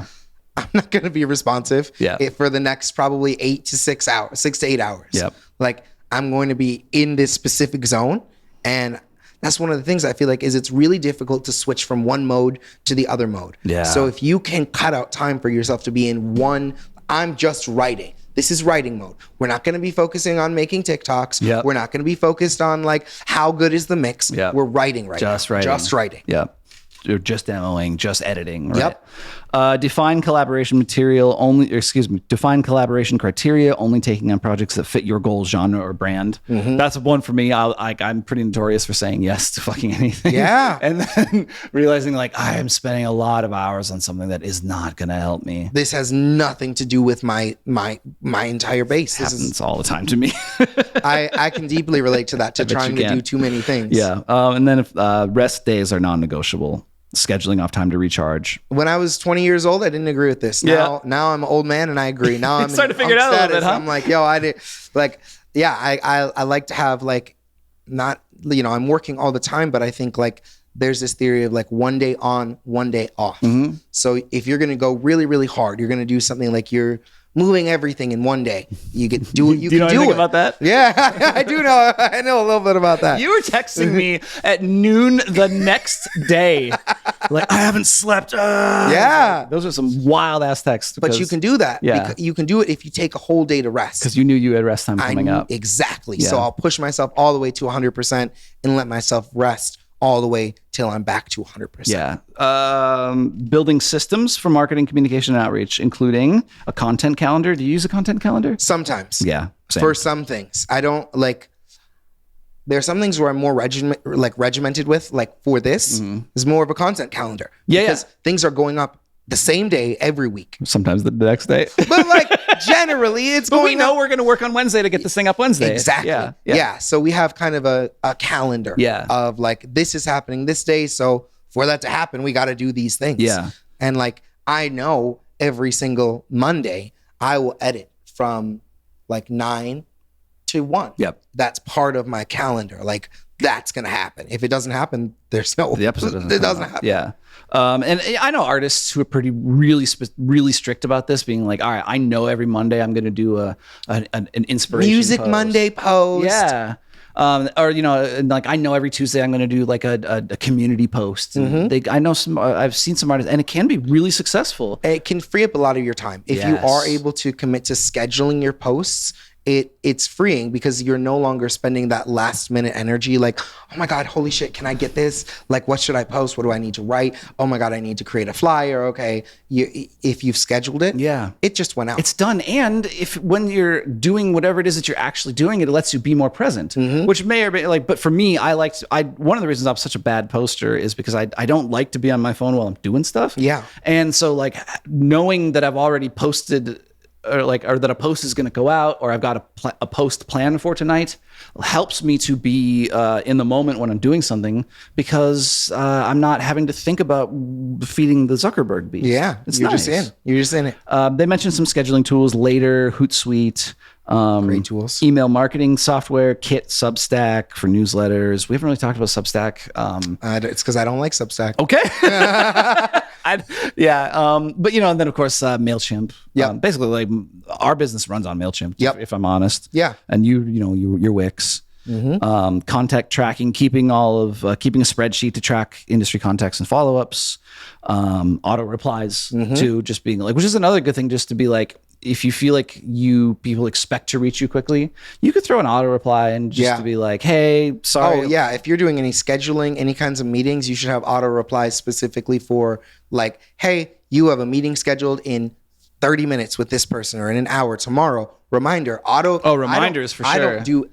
I'm not going to be responsive for the next probably 6 to 8 hours.
Yep.
Like I'm going to be in this specific zone. And that's one of the things I feel like is it's really difficult to switch from one mode to the other mode.
Yeah.
So if you can cut out time for yourself to be in one, I'm just writing. This is writing mode. We're not going to be focusing on making TikToks.
Yep.
We're not going to be focused on like how good is the mix.
Yep.
We're writing right
just
now.
writing.
Just writing.
Yep. Or just demoing, just editing. Right? Yep. Define collaboration material only. Define collaboration criteria only taking on projects that fit your goal, genre, or brand. That's one for me. I'm pretty notorious for saying yes to fucking anything.
Yeah.
And then realizing like I am spending a lot of hours on something that is not going to help me.
This has nothing to do with my entire base.
This happens all the time to me.
I can deeply relate to that. To trying to do too many things.
Yeah. And then if rest days are non-negotiable. Scheduling off time to recharge.
When I was 20 years old, I didn't agree with this. Now I'm an old man and I agree. Now I'm
starting to figure it out a little bit, huh?
I'm like, yo, I did like, yeah, I like to have like, not, I'm working all the time, but I think like there's this theory of like 1 day on, 1 day off. So if you're going to go really, really hard, you're going to do something like you're moving everything in 1 day. You can do it.
Do you know anything about that?
Yeah, I do know. I know a little bit about that.
You were texting me at noon the next day. Like, I haven't slept.
Yeah.
Those are some wild ass texts.
But you can do that.
Yeah.
You can do it if you take a whole day to rest.
Because you knew you had rest time coming up.
Exactly. Yeah. So I'll push myself all the way to 100% and let myself rest all the way till I'm back to 100%.
Yeah. Building systems for marketing, communication, and outreach, including a content calendar. Do you use a content calendar?
Sometimes.
Yeah. Same.
For some things. I don't like, there are some things where I'm more regimented with, like for this is more of a content calendar.
Yeah.
Because things are going up the same day every week.
Sometimes the next day.
But like generally it's
but
going
we know
up.
We're going to work on Wednesday to get this thing up Wednesday.
Exactly. Yeah. So we have kind of a calendar of like, this is happening this day. So for that to happen, we got to do these things.
Yeah.
And like, I know every single Monday I will edit from like 9 to 1.
Yep.
That's part of my calendar. Like that's going to happen. If it doesn't happen, there's no,
the episode doesn't
it doesn't happen.
Yeah. And I know artists who are really strict about this, being like, all right, I know every Monday I'm going to do an inspiration
Music
post.
Monday post.
Yeah. Or, like I know every Tuesday I'm going to do like a community post. And I've seen some artists and it can be really successful.
It can free up a lot of your time. If you are able to commit to scheduling your posts, it's freeing because you're no longer spending that last minute energy like, oh my God, holy shit, can I get this? Like, what should I post? What do I need to write? Oh my God, I need to create a flyer. Okay. If you've scheduled it, it just went out.
It's done. And when you're doing whatever it is that you're actually doing, it lets you be more present, which may or may like, but for me, one of the reasons I'm such a bad poster is because I don't like to be on my phone while I'm doing stuff.
Yeah.
And so like knowing that I've already posted or that a post is going to go out or I've got a post planned for tonight helps me to be in the moment when I'm doing something because I'm not having to think about feeding the Zuckerberg beast.
Yeah,
it's
you're
nice.
You're just in it.
They mentioned some scheduling tools later, Hootsuite.
Great tools.
Email marketing software, Kit, Substack for newsletters. We haven't really talked about Substack.
It's because I don't like Substack.
Okay. But and then of course MailChimp.
Yeah.
Basically, like our business runs on MailChimp.
Yep.
If I'm honest.
Yeah.
And your Wix. Contact tracking, keeping a spreadsheet to track industry contacts and follow-ups, auto replies too, just being like, which is another good thing, just to be like, if you feel like people expect to reach you quickly, you could throw an auto reply and just to be like, hey, sorry.
Oh yeah. If you're doing any scheduling, any kinds of meetings, you should have auto replies specifically for like, hey, you have a meeting scheduled in 30 minutes with this person or in an hour tomorrow. Reminder, auto.
Oh, reminders for sure.
I don't do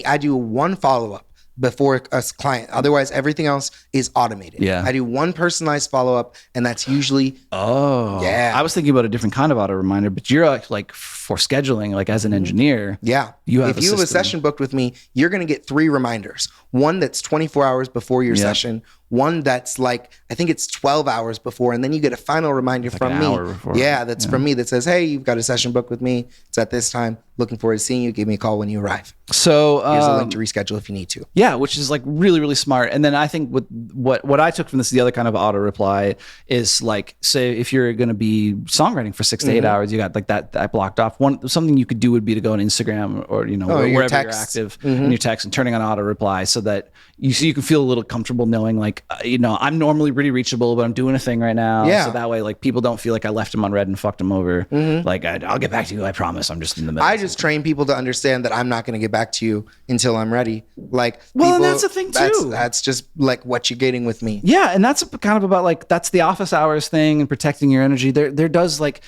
I do one follow-up before a client. Otherwise, everything else is automated.
Yeah.
I do one personalized follow-up, and that's usually.
Oh.
Yeah.
I was thinking about a different kind of auto reminder, but you're like for scheduling, like as an engineer.
Yeah.
If you have
a session booked with me, you're going to get 3 reminders. One that's 24 hours before your session. One that's like, I think it's 12 hours before. And then you get a final reminder from me.
Hour before.
Yeah, that's from me that says, hey, you've got a session booked with me. It's at this time. Looking forward to seeing you. Give me a call when you arrive.
So
here's a link to reschedule if you need to.
Yeah, which is like really, really smart. And then I think what I took from this, the other kind of auto reply is like, say if you're going to be songwriting for 6 to 8 hours, you got like that blocked off. Something you could do would be to go on Instagram or wherever you're active in your text and turning on auto reply so that you can feel a little comfortable knowing like I'm normally pretty reachable, but I'm doing a thing right now.
Yeah.
So that way like people don't feel like I left them on red and fucked them over. Like I'll get back to you. I promise. I'm just in the middle.
I just train people to understand that I'm not going to get back to you until I'm ready. Like,
and that's the thing too.
That's just like what you're getting with me.
Yeah, and that's kind of about like that's the office hours thing and protecting your energy. There does like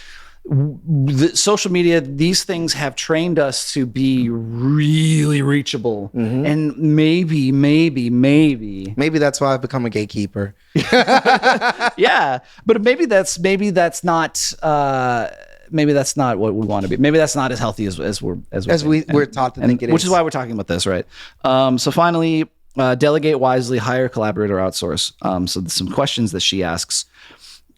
the social media. These things have trained us to be really reachable, and maybe
that's why I've become a gatekeeper.
Yeah, but maybe that's not. Maybe that's not what we want to be. Maybe that's not as healthy as we're
taught to think it is.
Which is why we're talking about this, right? So finally, delegate wisely, hire, collaborate, or outsource. So there's some questions that she asks.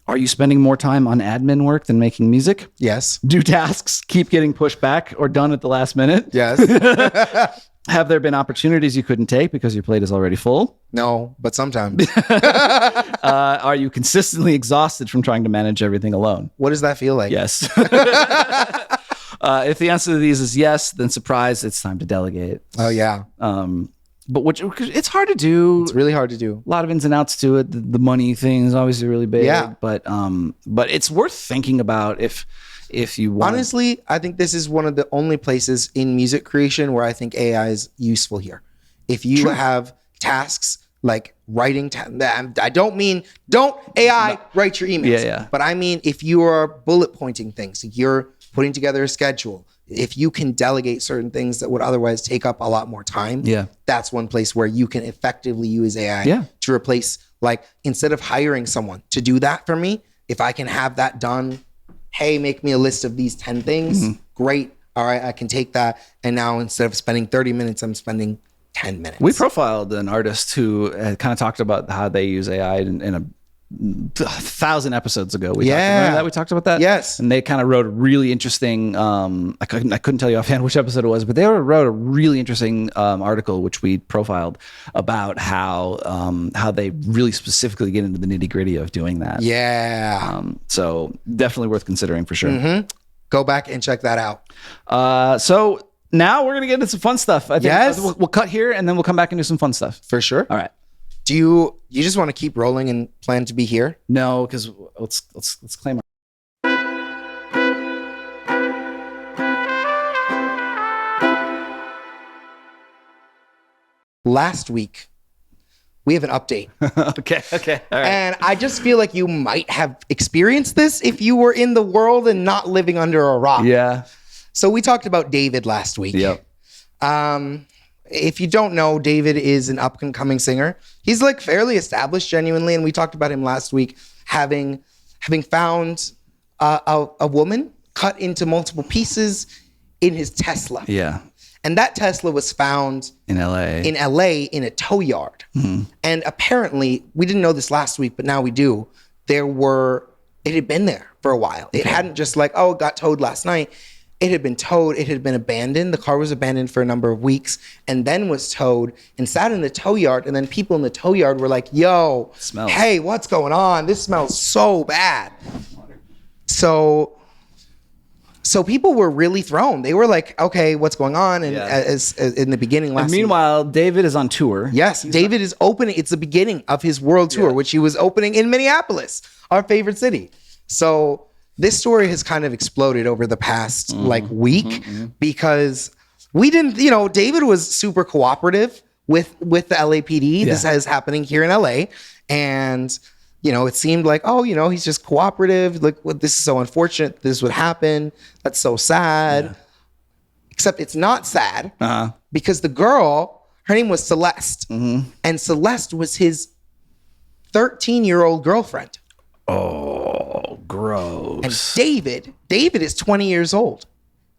Are you spending more time on admin work than making music?
Yes.
Do tasks keep getting pushed back or done at the last minute?
Yes.
Have there been opportunities you couldn't take because your plate is already full?
No, but sometimes.
Are you consistently exhausted from trying to manage everything alone?
What does that feel like?
Yes. If the answer to these is yes, then surprise, it's time to delegate.
Oh, yeah.
But it's hard to do.
It's really hard to do.
A lot of ins and outs to it. The money thing is obviously really big.
Yeah.
But it's worth thinking about if you want.
Honestly, I think this is one of the only places in music creation where I think AI is useful here. If you have tasks like writing, I don't mean AI write your emails.
Yeah.
But I mean, if you are bullet pointing things, you're putting together a schedule, if you can delegate certain things that would otherwise take up a lot more time, that's one place where you can effectively use AI to replace, like, instead of hiring someone to do that for me, if I can have that done, hey, make me a list of these 10 things, great. All right, I can take that. And now instead of spending 30 minutes, I'm spending 10 minutes.
We profiled an artist who kind of talked about how they use AI in a 1,000 episodes ago. We talked about that.
Yes.
And they kind of wrote a really interesting, I couldn't tell you offhand which episode it was, but they wrote a really interesting article, which we profiled, about how they really specifically get into the nitty gritty of doing that.
Yeah.
So definitely worth considering for sure.
Go back and check that out.
So now we're going to get into some fun stuff. I think we'll cut here and then we'll come back and do some fun stuff.
For sure.
All right.
Do you just want to keep rolling and plan to be here?
No, because let's claim our.
Last week, we have an update.
Okay. All right.
And I just feel like you might have experienced this if you were in the world and not living under a rock.
Yeah.
So we talked about David last week.
Yep.
If you don't know, David is an up-and-coming singer. He's like fairly established, genuinely, and we talked about him last week having found a woman cut into multiple pieces in his Tesla.
Yeah.
And that Tesla was found
in LA
in a tow yard. And apparently, we didn't know this last week, but now we do. It had been there for a while. It hadn't just like, it got towed last night. It had been towed. It had been abandoned. The car was abandoned for a number of weeks and then was towed and sat in the tow yard. And then people in the tow yard were like, yo, hey, what's going on? This smells so bad. So people were really thrown. They were like, okay, what's going on? And as in the beginning last week.
Meanwhile, David is on tour.
Yes, David is opening. It's the beginning of his world tour, which he was opening in Minneapolis, our favorite city. So this story has kind of exploded over the past week because we didn't, David was super cooperative with the LAPD. Yeah. This is happening here in LA. And, it seemed like, he's just cooperative. Like, this is so unfortunate. This would happen. That's so sad. Yeah. Except it's not sad because the girl, her name was Celeste. And Celeste was his 13-year-old girlfriend.
Oh, gross.
And David is 20 years old.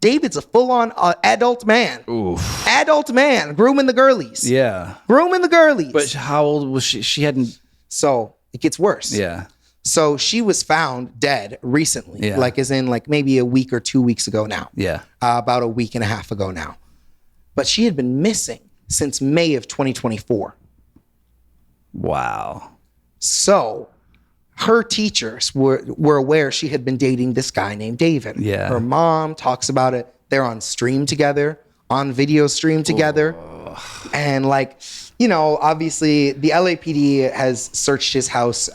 David's a full-on adult man.
Oof.
Adult man, grooming the girlies.
Yeah.
Grooming the girlies.
But how old was she? She hadn't...
So it gets worse.
Yeah.
So she was found dead recently. Yeah. As in maybe a week or 2 weeks ago now.
Yeah.
About a week and a half ago now. But she had been missing since May of 2024.
Wow.
So... her teachers were aware she had been dating this guy named David.
Yeah.
Her mom talks about it. They're on stream together, on video stream together. Oh. And obviously the LAPD has searched his house,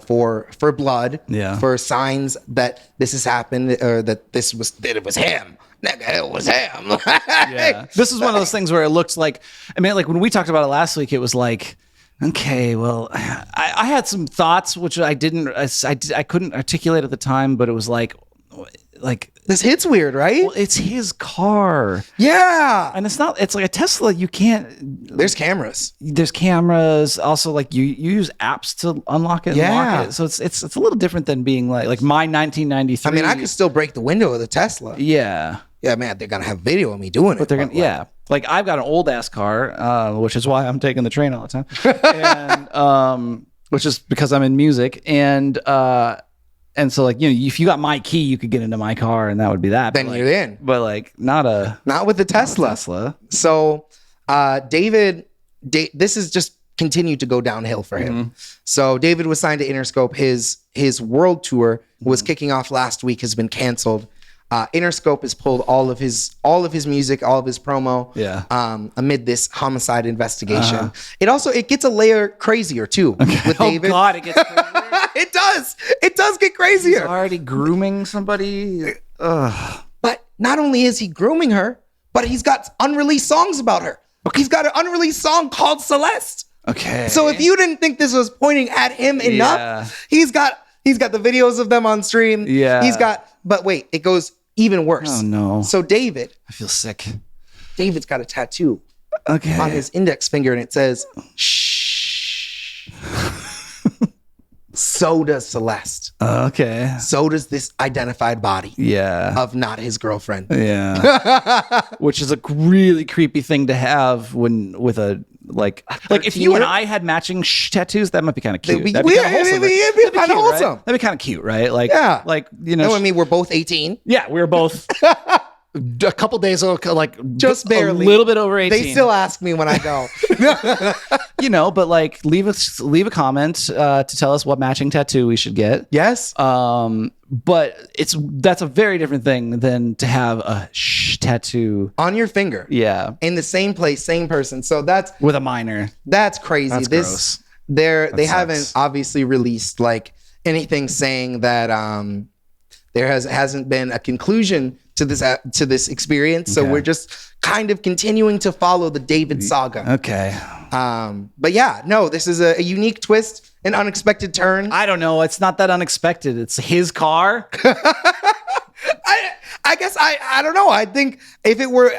for blood, for signs that this has happened or that it was him. It was him.
Yeah. This is one of those things where it looks like, when we talked about it last week, it was like, okay, well, I had some thoughts which I couldn't articulate at the time, but it was like
this hits weird, right?
Well, it's his car.
Yeah.
And it's like a Tesla. You can't.
There's cameras.
Also, you use apps to unlock it and lock it. So it's a little different than being like my 1993.
I could still break the window of the Tesla.
Yeah.
Yeah, man, they're going to have video of me doing it.
But they're going to, yeah. I've got an old ass car, which is why I'm taking the train all the time. And, which is because I'm in music. And so if you got my key, you could get into my car and that would be that.
Then you're in.
But not
with the Tesla. So, David, this has just continued to go downhill for him. So David was signed to Interscope. His world tour was kicking off last week, has been canceled. Interscope has pulled all of his music, all of his promo, amid this homicide investigation. It gets a layer crazier too with David. Oh
God, it gets crazier.
It does get crazier.
He's already grooming somebody.
But not only is he grooming her, but he's got unreleased songs about her. Okay. He's got an unreleased song called Celeste.
Okay.
So if you didn't think this was pointing at him enough, he's got the videos of them on stream.
Yeah.
But wait, it goes even worse.
Oh no.
So David.
I feel sick.
David's got a tattoo. Okay. On his index finger and it says, shh. So does Celeste.
Okay.
So does this identified body.
Yeah.
Of not his girlfriend.
Yeah. Which is a really creepy thing to have with a if you and I had matching tattoos, that might be kind of cute. That'd be kind of wholesome. Right? That'd be kind of cute, right?
We're both 18.
Yeah, we were both a couple days ago,
just barely,
a little bit over 18.
They still ask me when I go.
But leave a comment to tell us what matching tattoo we should get.
Yes.
But that's a very different thing than to have a tattoo
on your finger.
Yeah.
In the same place, same person. So that's
with a minor.
That's crazy.
That's gross.
They haven't obviously released anything saying that there hasn't been a conclusion to this experience. So we're just kind of continuing to follow the David saga.
Okay.
But yeah, no, this is a unique twist, an unexpected turn.
I don't know. It's not that unexpected. It's his car.
I guess I don't know. I think if it were,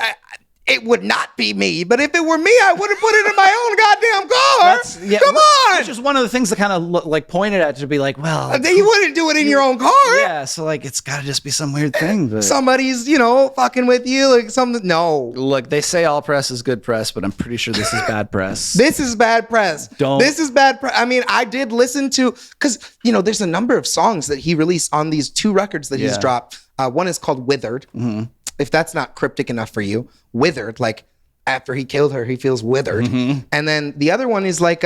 it would not be me. But if it were me, I wouldn't put it in my own goddamn car. Come on.
Which is one of the things that kind of like pointed at to be like, well,
you wouldn't do it in your own car.
Yeah, so like it's got to just be some weird thing. But
somebody's, fucking with you, like something. No.
Look, they say all press is good press, but I'm pretty sure this is bad press.
This is bad press. This is bad press. I mean, I did listen to, because there's a number of songs that he released on these 2 records that he's dropped. One is called Withered. Mm-hmm. If that's not cryptic enough for you, withered, like after he killed her, he feels withered. Mm-hmm. And then the other one is like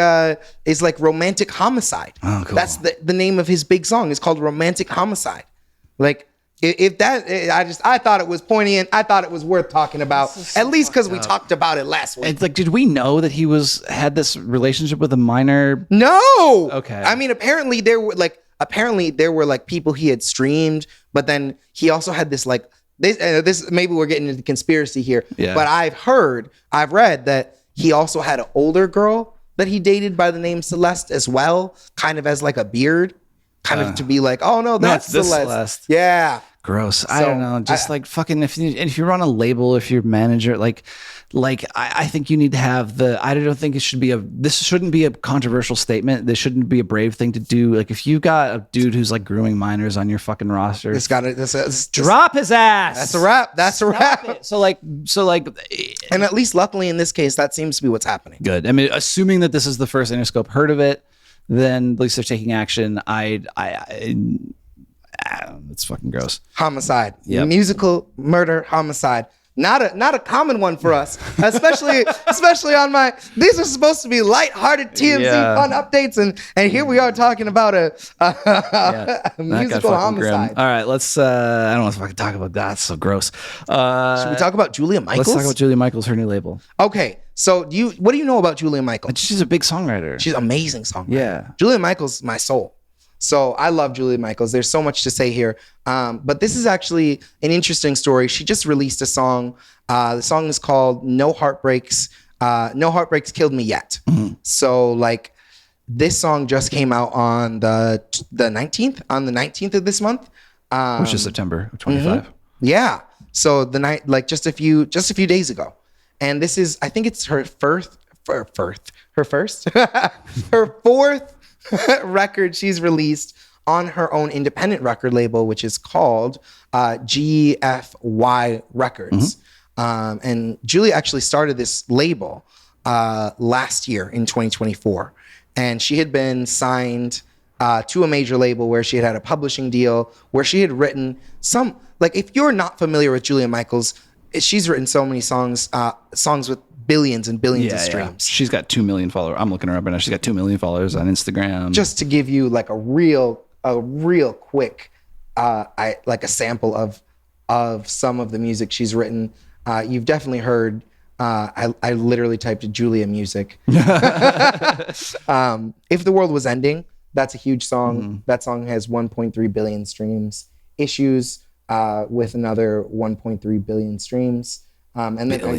Romantic Homicide. Oh, cool. That's the name of his big song. It's called Romantic Homicide. Like I thought it was poignant. I thought it was worth talking about, at least because we talked about it last week.
It's like, did we know that he had this relationship with a minor?
No.
Okay.
I mean, apparently there were like people he had streamed, but then he also had this like. This maybe we're getting into conspiracy here, but I've read that he also had an older girl that he dated by the name Celeste as well, kind of as like a beard, kind of to be like, oh no, that's Celeste. Yeah.
Gross. I don't know. Just like fucking, if you run a label, if you're manager, like I think you need to have I don't think this shouldn't be a controversial statement. This shouldn't be a brave thing to do. Like if you got a dude who's like grooming minors on your fucking roster, drop his ass.
That's a wrap. That's a wrap.
So like,
and at least luckily in this case, that seems to be what's happening.
Good. I mean, assuming that this is the first Interscope heard of it, then at least they're taking action. It's fucking gross.
Homicide. Yep. Musical murder homicide. Not a common one for us, especially on these are supposed to be lighthearted TMZ fun updates, and here we are talking about a musical homicide.
Grim. All right, let's I don't know if I can talk about that. It's so gross.
Should we talk about Julia Michaels?
Let's talk about Julia Michaels, her new label.
Okay, so what do you know about Julia Michaels?
She's a big songwriter.
She's an amazing songwriter.
Yeah.
Julia Michaels, my soul. So I love Julia Michaels. There's so much to say here. But this is actually an interesting story. She just released a song. The song is called No Heartbreaks Killed Me Yet. Mm-hmm. So like this song just came out on the 19th of this month.
Which is September 25.
Mm-hmm. Yeah. So the night, like just a few days ago. And this is, I think it's her fourth record she's released on her own independent record label, which is called GFY Records. Mm-hmm. And Julia actually started this label last year in 2024. And she had been signed to a major label where she had a publishing deal, where she had written some, like if you're not familiar with Julia Michaels, she's written so many songs with billions and billions of streams.
She's got 2 million followers. I'm looking her up right now. She's got 2 million followers on Instagram.
Just to give you like a real quick, like a sample of some of the music she's written. You've definitely heard. I literally typed Julia music. If the World Was Ending, that's a huge song. Mm-hmm. That song has 1.3 billion streams. Issues with another 1.3 billion streams. And then a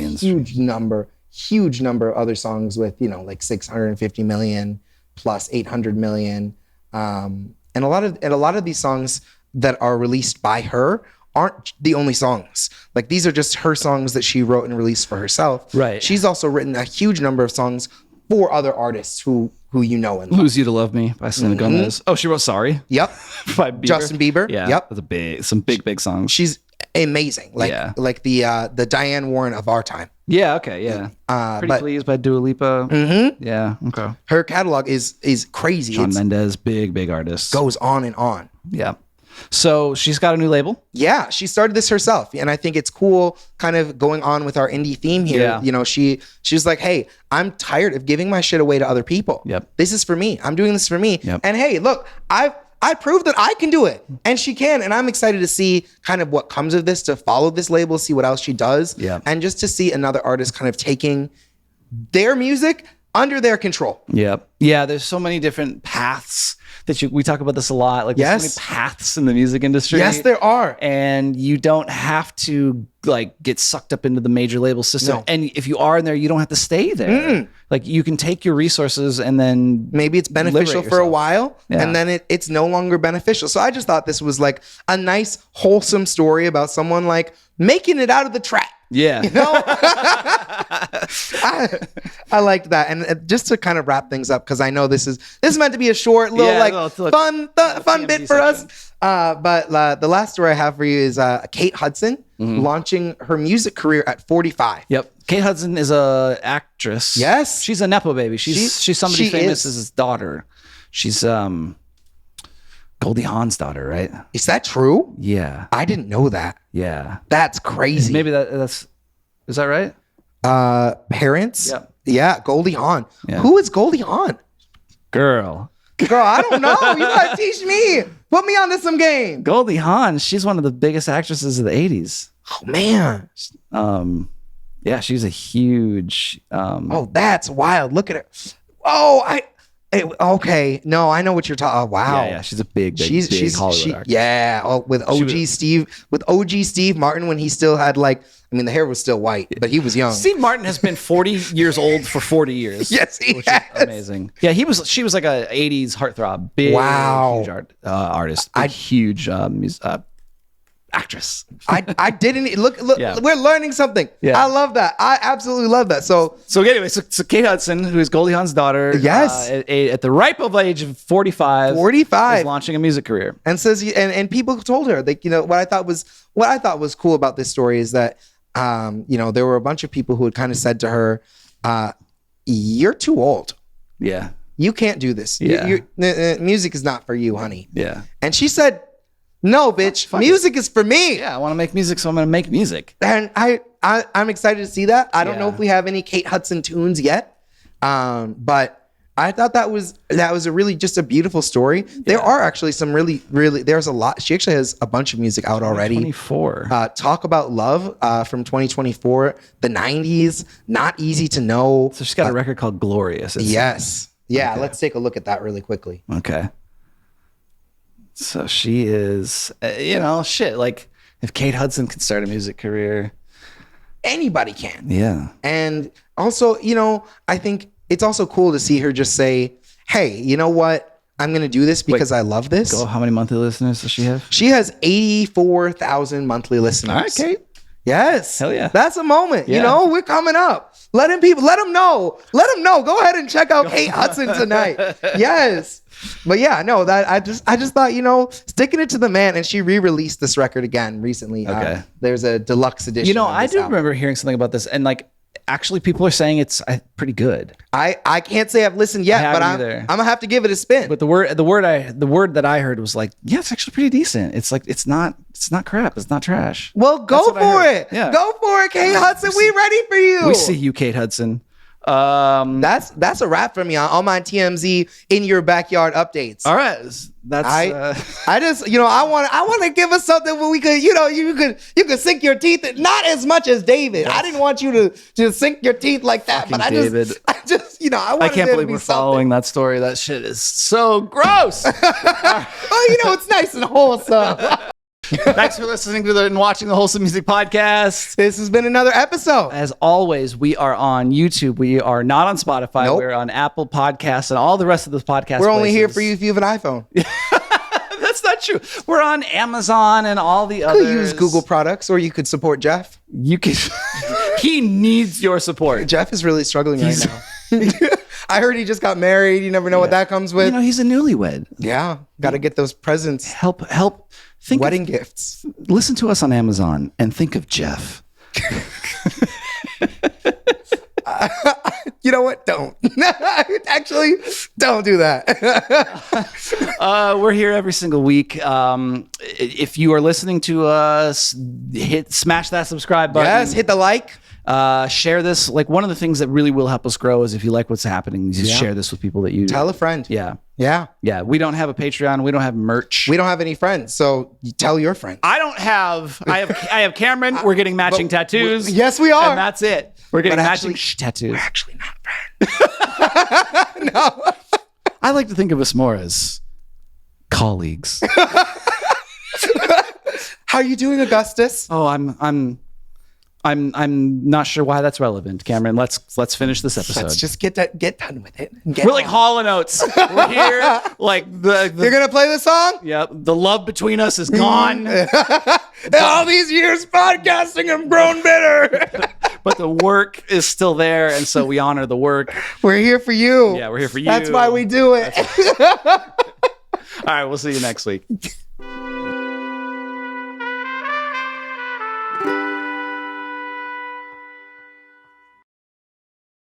huge number of other songs with, like 650 million plus 800 million. And a lot of these songs that are released by her aren't the only songs. Like these are just her songs that she wrote and released for herself.
Right.
She's also written a huge number of songs for other artists who you know and love.
Lose You to Love Me by Selena Gomez. Oh, she wrote Sorry.
Yep.
By Bieber.
Justin Bieber.
Yeah.
Yep.
That's some big songs.
She's amazing. Like the Diane Warren of our time.
Yeah. Okay. Yeah. Pretty Please by Dua Lipa.
Mm-hmm.
Yeah. Okay.
Her catalog is crazy.
Shawn Mendes, big artist.
Goes on and on.
Yeah. So she's got a new label.
Yeah, she started this herself, and I think it's cool. Kind of going on with our indie theme here.
Yeah.
She's like, hey, I'm tired of giving my shit away to other people.
Yep.
This is for me. I'm doing this for me.
Yep.
And hey, look, I proved that I can do it, and she can. And I'm excited to see kind of what comes of this. To follow this label, see what else she does.
Yeah.
And just to see another artist kind of taking their music under their control.
Yep. Yeah. There's so many different paths that we talk about this a lot. Like there's so many paths in the music industry.
Yes, there are.
And you don't have to like get sucked up into the major label system.
No.
And if you are in there, you don't have to stay there. Mm. Like you can take your resources and then
maybe it's beneficial for a while and then it's no longer beneficial. So I just thought this was like a nice, wholesome story about someone like making it out of the trap.
Yeah.
I liked that. And just to kind of wrap things up, because I know this is meant to be a short little fun bit for us. But the last story I have for you is Kate Hudson launching her music career at 45.
Yep. Kate Hudson is a actress.
Yes.
She's a Nepo baby. She's somebody famous as his daughter. She's Goldie Hawn's daughter, right?
Is that true?
Yeah.
I didn't know that.
Yeah.
That's crazy.
Maybe is that right?
Parents?
Yep.
Yeah, Goldie Hawn.
Yeah.
Who is Goldie Hawn?
Girl,
I don't know. You gotta teach me. Put me onto some game.
Goldie Hawn, she's one of the biggest actresses of the 80s.
Oh man.
Yeah, she's a huge
oh, that's wild. Look at her. Oh, okay. No, I know what you're talking. Oh, wow.
Yeah, she's a big Hollywood actress.
Yeah. Oh, with OG Steve Martin, when he still had the hair was still white, but he was young.
Steve Martin has been 40 years old for 40 years.
Yes,
which is amazing. Yeah, she was like a 80s heartthrob. Big, huge artist. Huge actress.
I didn't look. Yeah. We're learning something. Yeah. I love that. I absolutely love that. So
anyway, so Kate Hudson, who is Goldie Hawn's daughter,
yes,
at the ripe of age of 45, is launching a music career,
and says, and people told her, what I thought was cool about this story is that, there were a bunch of people who had kind of said to her, "You're too old.
Yeah,
you can't do this.
Yeah,
music is not for you, honey."
Yeah,
and she said, "No, bitch, music is for me.
Yeah, I want to make music, so I'm going to make music."
And I'm excited to see that. I don't know if we have any Kate Hudson tunes yet, but I thought that was a really just a beautiful story. Yeah. There are actually some really there's a lot. She actually has a bunch of music out already.
2024.
Talk About Love from 2024. The 90s, Not Easy to Know.
So she's got a record called Glorious.
Yes. Yeah. Okay. Let's take a look at that really quickly.
Okay. So she is, like if Kate Hudson could start a music career,
anybody can.
Yeah.
And also, I think it's also cool to see her just say, "Hey, you know what? I'm going to do this because I love this."
How many monthly listeners does she have?
She has 84,000 monthly listeners.
All right, Kate.
Yes.
Hell yeah.
That's a moment. Yeah. We're coming up. Let them know. Go ahead and check out Kate Hudson tonight. Yes. But yeah, no, that I just thought, sticking it to the man, and she re-released this record again recently.
Okay.
There's a deluxe edition.
I do remember hearing something about this, and actually people are saying it's pretty good.
I can't say I've listened yet, but I'm gonna have to give it a spin.
But the word that I heard was it's actually pretty decent. It's not crap. It's not trash.
Well, go for it. Yeah. Go for it, Kate Hudson. We ready for you.
We see you, Kate Hudson.
That's a wrap for me on my TMZ in your backyard updates.
All right,
I just I want to give us something where we could you could sink your teeth, not as much as David. I didn't want you to sink your teeth like that, but I
can't believe we're following that story. That shit is so gross.
Well, it's nice and wholesome.
Thanks for listening to and watching the Wholesome Music Podcast.
This has been another episode.
As always, we are on YouTube. We are not on Spotify.
Nope.
We're on Apple Podcasts and all the rest of the podcast
We're only
places.
here for you if you have an iPhone.
That's not true. We're on Amazon and all the others.
You could use Google products, or you could support Jeff.
You could. He needs your support.
Jeff is really struggling right now. I heard he just got married. You never know what that comes with.
He's a newlywed.
Yeah. Got to get those presents.
Help.
Wedding gifts.
Listen to us on Amazon and think of Jeff.
You know what? Don't. Actually, don't do that.
We're here every single week. If you are listening to us, smash that subscribe button.
Yes, hit the like.
Share this. One of the things that really will help us grow is if you like what's happening, just share this with people that you
tell a friend.
Yeah.
We
don't have a Patreon. We don't have merch.
We don't have any friends, so you tell your friend.
I have Cameron. We're getting matching tattoos.
Yes, we are.
And that's it. We're getting matching tattoos.
We're actually not friends. No.
I like to think of us more as colleagues.
How are you doing, Augustus?
Oh, I'm I'm not sure why that's relevant, Cameron. Let's finish this episode.
Let's just get done with it.
We're like Hall and Oates. We're here. Like
You're gonna play the song?
Yep. The love between us is gone.
All these years podcasting, I'm grown bitter.
But the work is still there, and so we honor the work.
We're here for you.
Yeah, we're here for you.
That's why we do it.
All right, we'll see you next week.